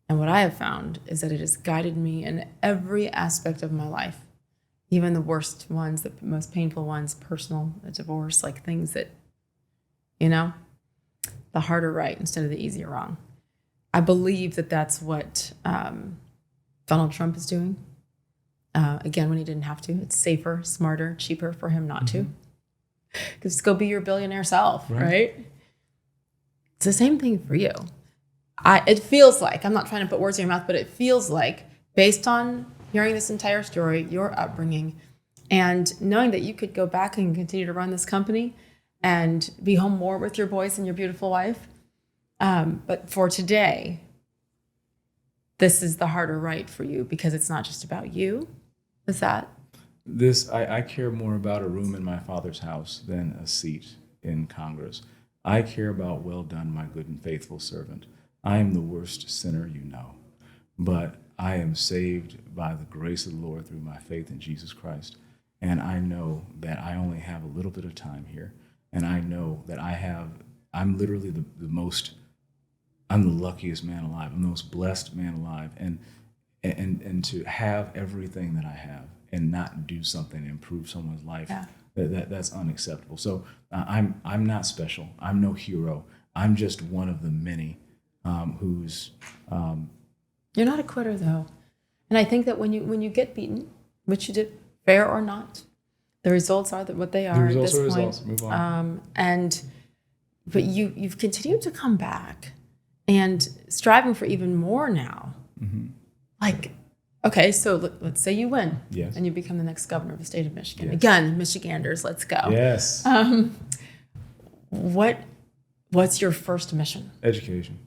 And what I have found is that it has guided me in every aspect of my life, even the worst ones, the most painful ones, personal, a divorce, like things that, the hard or right instead of the easy or wrong. I believe that that's what Donald Trump is doing. Again, when he didn't have to. It's safer, smarter, cheaper for him not to. Because just go be your billionaire self, right? It's the same thing for you. It feels like, I'm not trying to put words in your mouth, but it feels like, based on hearing this entire story, your upbringing, and knowing that you could go back and continue to run this company and be home more with your boys and your beautiful wife. But for today, this is the harder right for you because it's not just about you. Is that? I care more about a room in my Father's house than a seat in Congress. I care about, well done, my good and faithful servant. I am the worst sinner you know, but I am saved by the grace of the Lord through my faith in Jesus Christ. And I know that I only have a little bit of time here. And I know that I'm literally I'm the luckiest man alive. I'm the most blessed man alive. And to have everything that I have and not do something to improve someone's life, that's unacceptable. So I'm not special. I'm no hero. I'm just one of the many who's. You're not a quitter, though. And I think that when you get beaten, which you did, fair or not, the results are what they are. The results at this are point. results. Move on. But you've continued to come back and striving for even more now. Like, okay, so let's say you win. Yes. And you become the next governor of the state of Michigan. Yes. Again, Michiganders, let's go. Yes. What's your first mission? Education.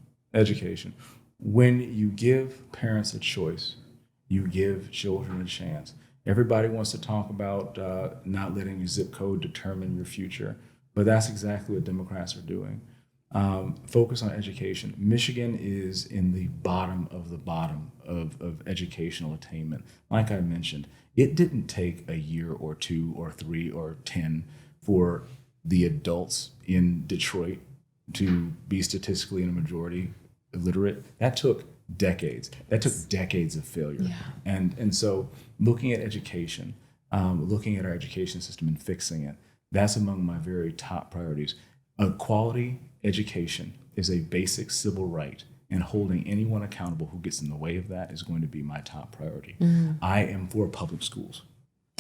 When you give parents a choice, you give children a chance. Everybody wants to talk about not letting your zip code determine your future, but that's exactly what Democrats are doing. Focus on education. Michigan is in the bottom of educational attainment. Like I mentioned, it didn't take a year or 2 or 3 or 10 for the adults in Detroit to be statistically in a majority illiterate. That took decades. That took decades of failure. Yeah. And so looking at education, looking at our education system and fixing it, that's among my very top priorities. A quality education is a basic civil right, and holding anyone accountable who gets in the way of that is going to be my top priority. I am for public schools.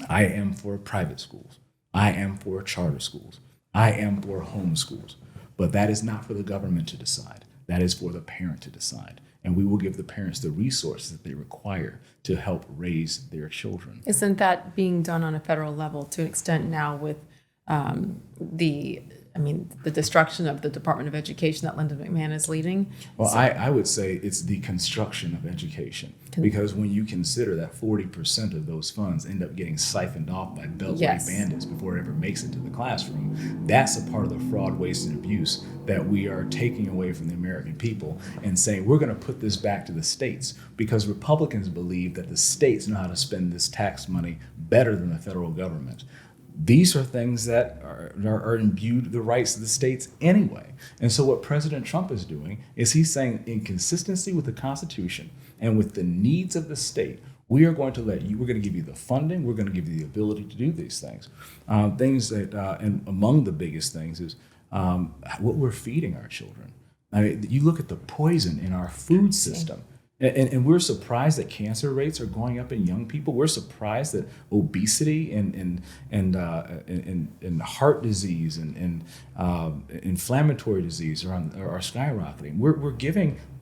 I am for private schools. I am for charter schools. I am for home schools. But that is not for the government to decide. That is for the parent to decide. And we will give the parents the resources that they require to help raise their children. Isn't that being done on a federal level to an extent now with the destruction of the Department of Education that Lyndon McMahon is leading? Well, I would say it's the construction of education, because when you consider that 40% of those funds end up getting siphoned off by beltway bandits before it ever makes it to the classroom, that's a part of the fraud, waste, and abuse that we are taking away from the American people and saying we're going to put this back to the states, because Republicans believe that the states know how to spend this tax money better than the federal government. These are things that are imbued the rights of the states anyway. And so what President Trump is doing is he's saying, in consistency with the Constitution and with the needs of the state, we're going to give you the funding, we're going to give you the ability to do these things. Things that, and among the biggest things is what we're feeding our children. I mean, you look at the poison in our food system. And we're surprised that cancer rates are going up in young people. We're surprised that obesity and heart disease and inflammatory disease are skyrocketing.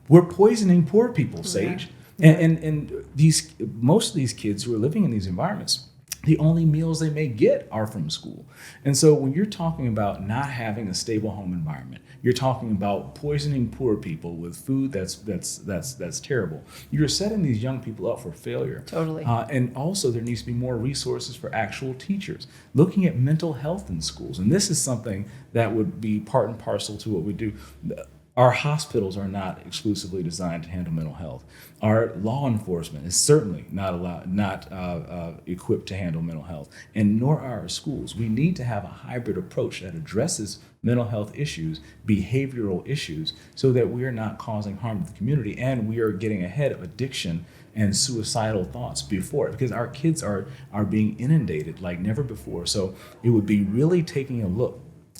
We're poisoning poor people, Sage. And these most of these kids who are living in these environments, the only meals they may get are from school. And so when you're talking about not having a stable home environment, you're talking about poisoning poor people with food that's terrible. You're setting these young people up for failure. Totally. And also there needs to be more resources for actual teachers. Looking at mental health in schools, and this is something that would be part and parcel to what we do. Our hospitals are not exclusively designed to handle mental health. Our law enforcement is certainly not equipped to handle mental health, and nor are our schools. We need to have a hybrid approach that addresses mental health issues, behavioral issues, so that we are not causing harm to the community and we are getting ahead of addiction and suicidal thoughts before it, because our kids are being inundated like never before. So it would be really taking a look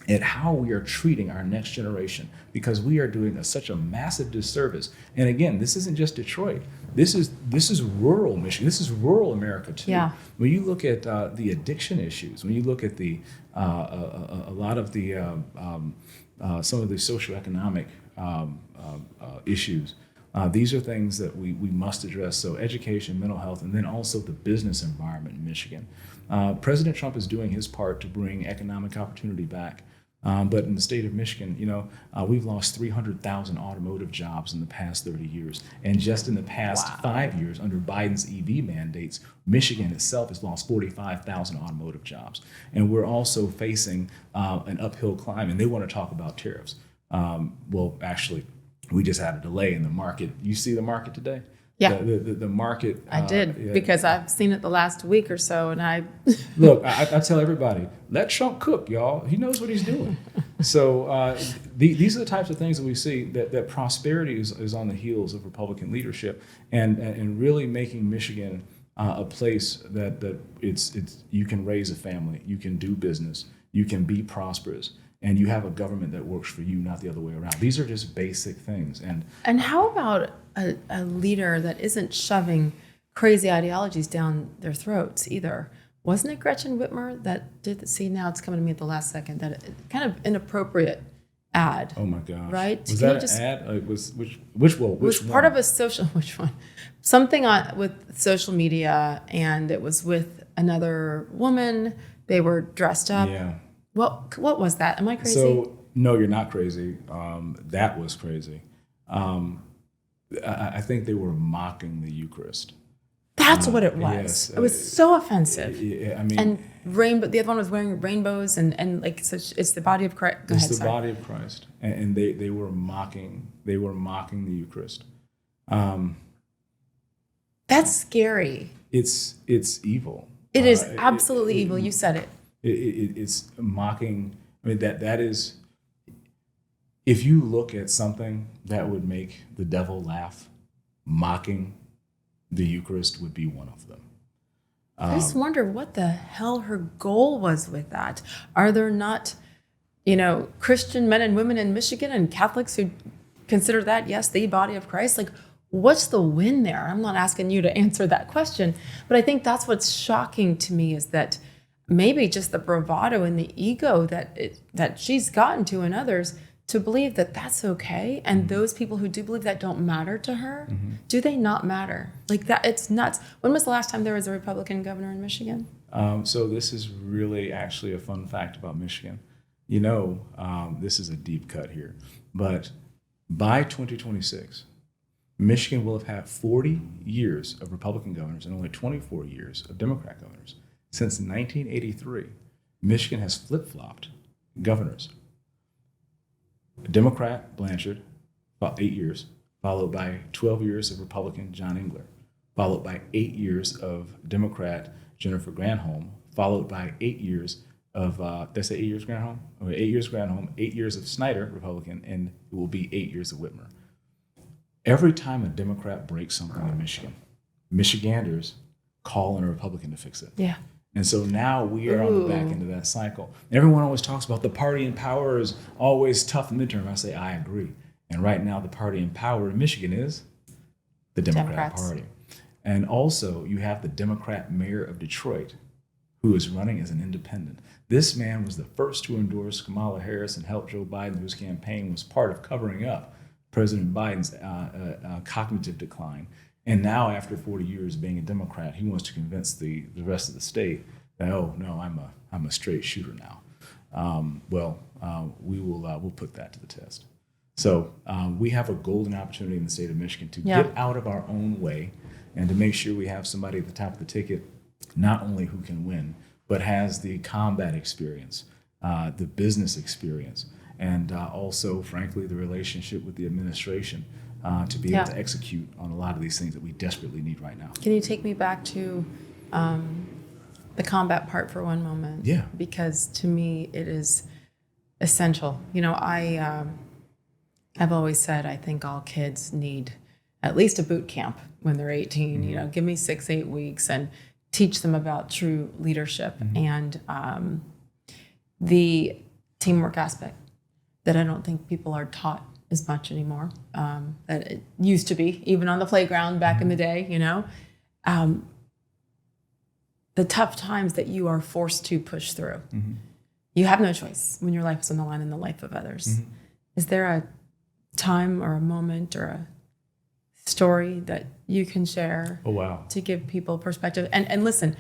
at how we are treating our next generation, because we are doing such a massive disservice. And again, this isn't just Detroit. This is rural Michigan. This is rural America too. Yeah. When you look at the addiction issues, when you look at the a lot of the some of the socioeconomic issues, these are things that we must address. So education, mental health, and then also the business environment in Michigan. President Trump is doing his part to bring economic opportunity back. But in the state of Michigan, we've lost 300,000 automotive jobs in the past 30 years. And just in the past 5 years, under Biden's EV mandates, Michigan itself has lost 45,000 automotive jobs. And we're also facing an uphill climb, and they want to talk about tariffs. Well, actually, we just had a delay in the market. You see the market today? Yeah. The market. I did, because I've seen it the last week or so, and I look. I tell everybody, let Trump cook, y'all. He knows what he's doing. So these are the types of things that we see, that prosperity is on the heels of Republican leadership, and really making Michigan a place that it's you can raise a family, you can do business, you can be prosperous, and you have a government that works for you, not the other way around. These are just basic things. And how about a leader that isn't shoving crazy ideologies down their throats either? Wasn't it Gretchen Whitmer that did see, now it's coming to me at the last second, that kind of inappropriate ad? Oh my gosh. Right? Was that an ad? It was which one? Part of a social, which one? Something with social media, and it was with another woman. They were dressed up. Yeah. What was that? Am I crazy? So no, you're not crazy. That was crazy. I think they were mocking the Eucharist. That's what it was. Yes, it was so offensive. I mean, and the other one was wearing rainbows and like such. It's the body of Christ. It's the body of Christ, and they were mocking. They were mocking the Eucharist. That's scary. It's evil. It is absolutely evil. You said it. It's mocking. I mean, that is. If you look at something that would make the devil laugh, mocking the Eucharist would be one of them. I just wonder what the hell her goal was with that. Are there not, Christian men and women in Michigan and Catholics who consider that, yes, the body of Christ? Like, what's the win there? I'm not asking you to answer that question, but I think that's what's shocking to me, is that maybe just the bravado and the ego that she's gotten to, and others, to believe that that's okay. And those people who do believe that don't matter to her, do they not matter? Like that, it's nuts. When was the last time there was a Republican governor in Michigan? So this is really actually a fun fact about Michigan. This is a deep cut here, but by 2026, Michigan will have had 40 years of Republican governors and only 24 years of Democrat governors. Since 1983, Michigan has flip-flopped governors. Democrat Blanchard, about 8 years, followed by 12 years of Republican John Engler, followed by 8 years of Democrat Jennifer Granholm, followed by 8 years of, did I say 8 years Granholm? Okay, 8 years Granholm, 8 years of Snyder, Republican, and it will be 8 years of Whitmer. Every time a Democrat breaks something in Michigan, Michiganders call on a Republican to fix it. Yeah. And so now we are on the back end of that cycle. Everyone always talks about the party in power is always tough in midterm. I say, I agree. And right now the party in power in Michigan is the Democrat Party. And also you have the Democrat mayor of Detroit, who is running as an independent. This man was the first to endorse Kamala Harris and help Joe Biden, whose campaign was part of covering up President Biden's cognitive decline. And now, after 40 years being a Democrat, he wants to convince the rest of the state that, oh no, I'm a straight shooter now. We'll put that to the test. So we have a golden opportunity in the state of Michigan to get out of our own way and to make sure we have somebody at the top of the ticket, not only who can win, but has the combat experience, the business experience, and also, frankly, the relationship with the administration to be able to execute on a lot of these things that we desperately need right now. Can you take me back to the combat part for one moment? Yeah. Because to me, it is essential. You know, I've always said I think all kids need at least a boot camp when they're 18. Mm-hmm. You know, give me 6-8 weeks and teach them about true leadership and the teamwork aspect that I don't think people are taught as much anymore. That it used to be, even on the playground back in the day, you know. The tough times that you are forced to push through. Mm-hmm. You have no choice when your life is on the line and the life of others. Mm-hmm. Is there a time or a moment or a story that you can share to give people perspective? And listen,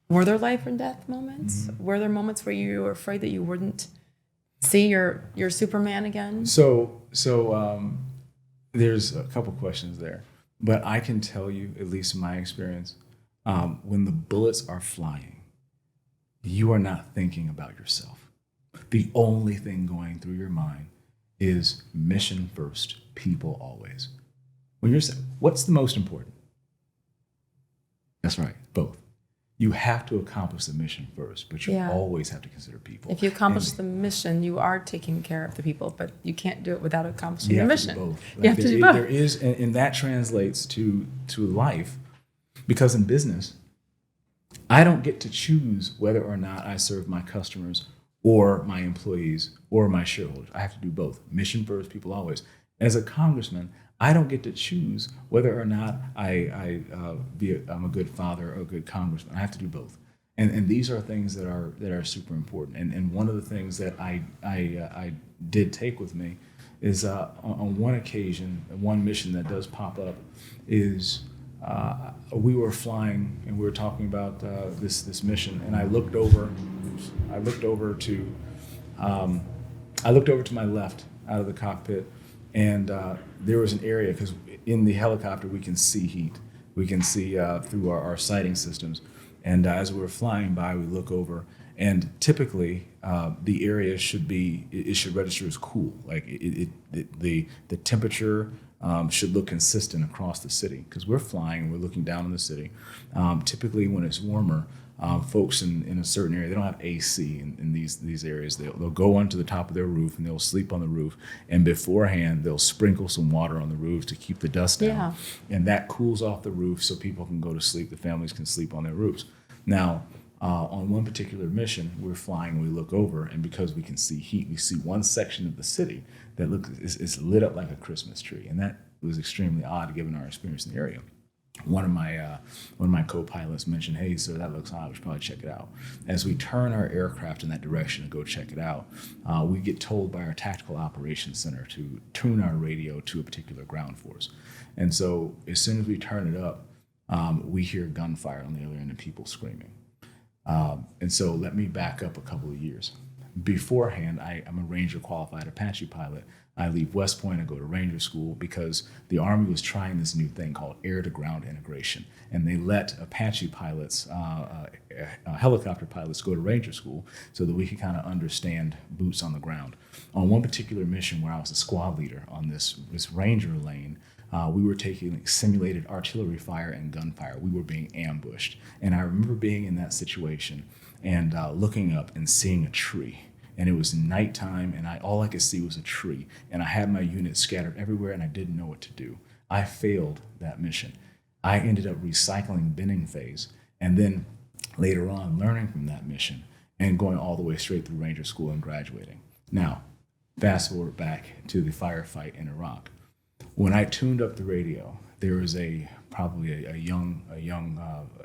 were there life and death moments? Mm-hmm. Were there moments where you were afraid that you wouldn't see your Superman again? So there's a couple questions there, but I can tell you, at least in my experience, when the bullets are flying, you are not thinking about yourself. The only thing going through your mind is mission first, people always. When you're saying, what's the most important? That's right, both. You have to accomplish the mission first, but you always have to consider people. If you accomplish the mission, you are taking care of the people, but you can't do it without accomplishing the mission. You have to do both. There is, and that translates to life, because in business, I don't get to choose whether or not I serve my customers or my employees or my shareholders. I have to do both. Mission first, people always. As a congressman, I don't get to choose whether or not I'm a good father or a good congressman. I have to do both. And these are things that are super important. And one of the things that I did take with me is on one occasion, one mission that does pop up is we were flying and we were talking about this mission, and I looked over to my left out of the cockpit, and there was an area, because in the helicopter we can see heat, we can see through our sighting systems, and as we were flying by, we look over, and typically the area should register as cool, like the temperature should look consistent across the city, because we're flying and we're looking down on the city. Typically when it's warmer, folks in a certain area, they don't have AC in these areas. They'll go onto the top of their roof and they'll sleep on the roof, and beforehand they'll sprinkle some water on the roof to keep the dust down, and that cools off the roof so people can go to sleep, the families can sleep on their roofs. Now, on one particular mission, we're flying and we look over, and because we can see heat, we see one section of the city that is lit up like a Christmas tree, and that was extremely odd given our experience in the area. One of my co-pilots mentioned, "Hey, sir, that looks odd. We should probably check it out." As we turn our aircraft in that direction and go check it out, we get told by our tactical operations center to tune our radio to a particular ground force. And so as soon as we turn it up, we hear gunfire on the other end and people screaming. And so let me back up a couple of years. Beforehand, I'm a Ranger-qualified Apache pilot. I leave West Point and go to Ranger school because the Army was trying this new thing called air-to-ground integration. And they let Apache pilots, helicopter pilots, go to Ranger school so that we could kind of understand boots on the ground. On one particular mission where I was a squad leader on this Ranger lane, we were taking simulated artillery fire and gunfire. We were being ambushed. And I remember being in that situation and looking up and seeing a tree. And it was nighttime, and all I could see was a tree. And I had my unit scattered everywhere, and I didn't know what to do. I failed that mission. I ended up recycling binning phase, and then later on learning from that mission and going all the way straight through Ranger school and graduating. Now, fast forward back to the firefight in Iraq. When I tuned up the radio, there was probably a young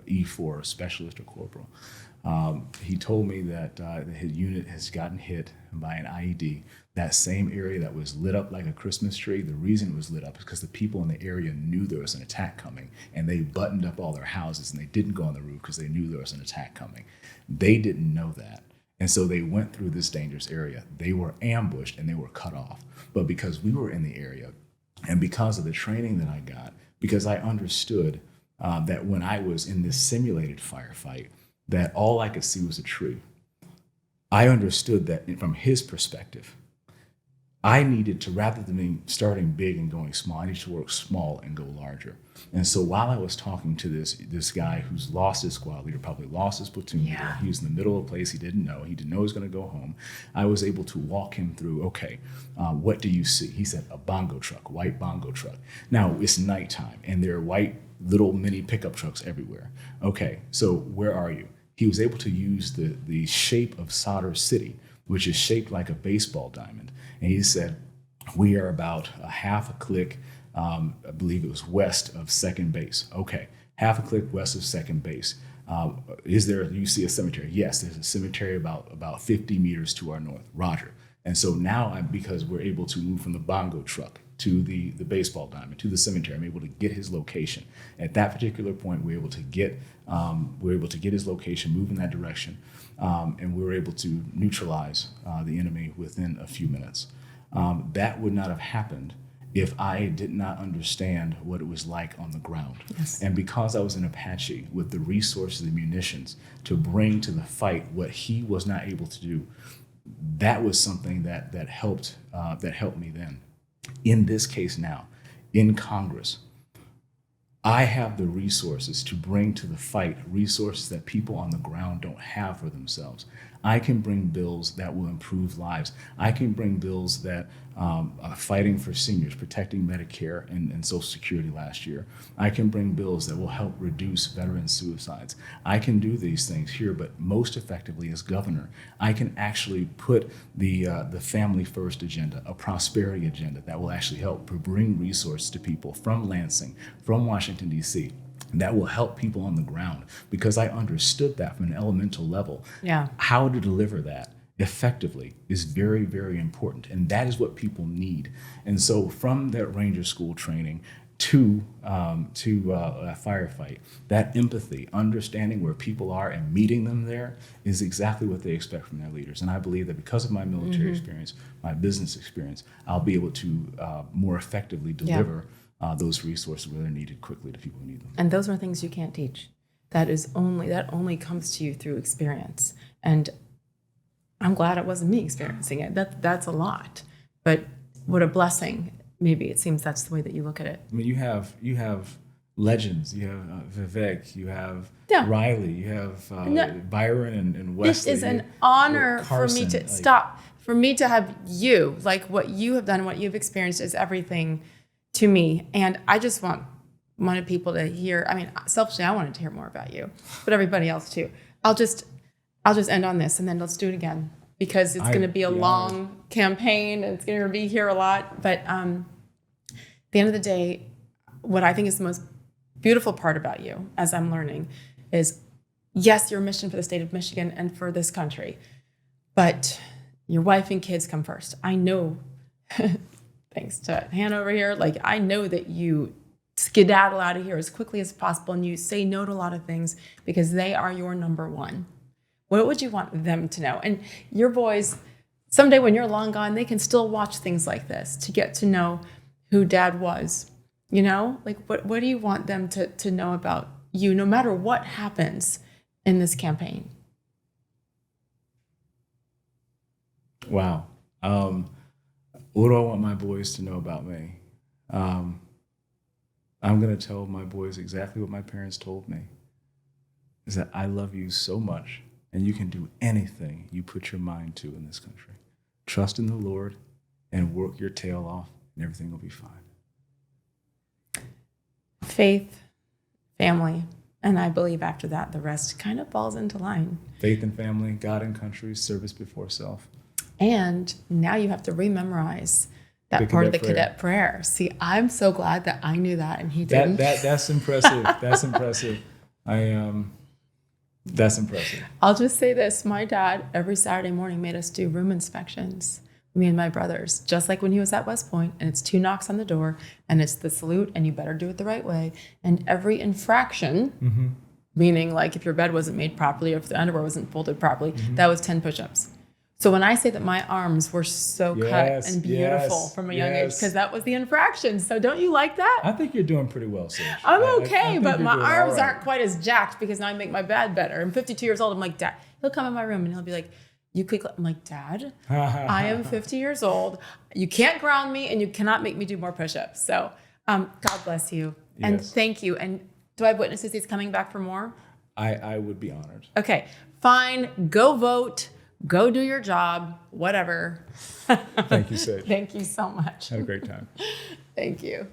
E4 specialist or corporal He told me that his unit has gotten hit by an IED. That same area that was lit up like a Christmas tree, the reason it was lit up is because the people in the area knew there was an attack coming, and they buttoned up all their houses and they didn't go on the roof because they knew there was an attack coming. They didn't know that. And so they went through this dangerous area. They were ambushed and they were cut off. But because we were in the area and because of the training that I got, because I understood that when I was in this simulated firefight, that all I could see was a tree. I understood that from his perspective, I needed to, rather than me starting big and going small, I needed to work small and go larger. And so while I was talking to this guy who's lost his squad leader, probably lost his platoon leader, he was in the middle of a place he didn't know he was going to go home, I was able to walk him through, okay, what do you see? He said, a bongo truck, white bongo truck. Now, it's nighttime, and there are white little mini pickup trucks everywhere. Okay, so where are you? He was able to use the shape of Solder City, which is shaped like a baseball diamond. And he said, we are about a half a click, I believe it was west of second base. Okay, half a click west of second base. You see a cemetery? Yes, there's a cemetery about 50 meters to our north. Roger. And so now, because we're able to move from the bongo truck to the baseball diamond, to the cemetery, I'm able to get his location. At that particular point, we're able to get his location, move in that direction, and we were able to neutralize the enemy within a few minutes. That would not have happened if I did not understand what it was like on the ground. Yes. And because I was an Apache with the resources and munitions to bring to the fight what he was not able to do, that was something that helped me then. In this case now, in Congress, I have the resources to bring to the fight resources that people on the ground don't have for themselves. I can bring bills that will improve lives. I can bring bills that are fighting for seniors, protecting Medicare and Social Security last year. I can bring bills that will help reduce veteran suicides. I can do these things here, but most effectively as governor, I can actually put the family first agenda, a prosperity agenda that will actually help bring resources to people from Lansing, from Washington, D.C., that will help people on the ground, because I understood that from an elemental level. Yeah. How to deliver that effectively is very, very important. And that is what people need. And so from that Ranger School training to a firefight, that empathy, understanding where people are and meeting them there is exactly what they expect from their leaders. And I believe that because of my military experience, my business experience, I'll be able to more effectively deliver those resources where they're needed quickly to people who need them. And those are things you can't teach. That only comes to you through experience. And I'm glad it wasn't me experiencing it. That's a lot. But what a blessing. Maybe it seems that's the way that you look at it. I mean, you have legends. You have Vivek. You have Riley. You have Byron and Wesley. This is an honor for me to for me to have you, like what you have done, what you've experienced is everything to me. And I just wanted people to hear. I mean, selfishly, I wanted to hear more about you, but everybody else too. I'll just end on this, and then let's do it again, because it's going to be a long campaign, and it's going to be here a lot. But at the end of the day, what I think is the most beautiful part about you, as I'm learning, is yes, your mission for the state of Michigan and for this country, but your wife and kids come first. I know, thanks to Hannah over here, like I know that you skedaddle out of here as quickly as possible, and you say no to a lot of things because they are your number one. What would you want them to know? And your boys, someday when you're long gone, they can still watch things like this to get to know who Dad was. You know, like what do you want them to know about you, no matter what happens in this campaign? Wow. What do I want my boys to know about me? I'm going to tell my boys exactly what my parents told me, is that I love you so much, and you can do anything you put your mind to in this country. Trust in the Lord and work your tail off, and everything will be fine. Faith, family, and I believe after that, the rest kind of falls into line. Faith and family, God and country, service before self. And now you have to rememorize that part of the cadet prayer. See, I'm so glad that I knew that and he didn't. That's impressive. That's impressive. That's impressive. I'll just say this. My dad, every Saturday morning, made us do room inspections, me and my brothers, just like when he was at West Point, and it's 2 knocks on the door, and it's the salute, and you better do it the right way. And every infraction, meaning like if your bed wasn't made properly or if the underwear wasn't folded properly, that was 10 push-ups. So when I say that my arms were so cut and beautiful from a young age, because that was the infraction. So don't you like that? I think you're doing pretty well, Sage. I'm okay, but my arms right. aren't quite as jacked because now I make my bed better. I'm 52 years old. I'm like, Dad, he'll come in my room and he'll be like, you quick. I'm like, Dad, I am 50 years old. You can't ground me and you cannot make me do more push-ups. So God bless you. And thank you. And do I have witnesses he's coming back for more? I would be honored. Okay, fine. Go vote. Go do your job. Whatever. Thank you, Sage. Thank you so much. Had a great time. Thank you.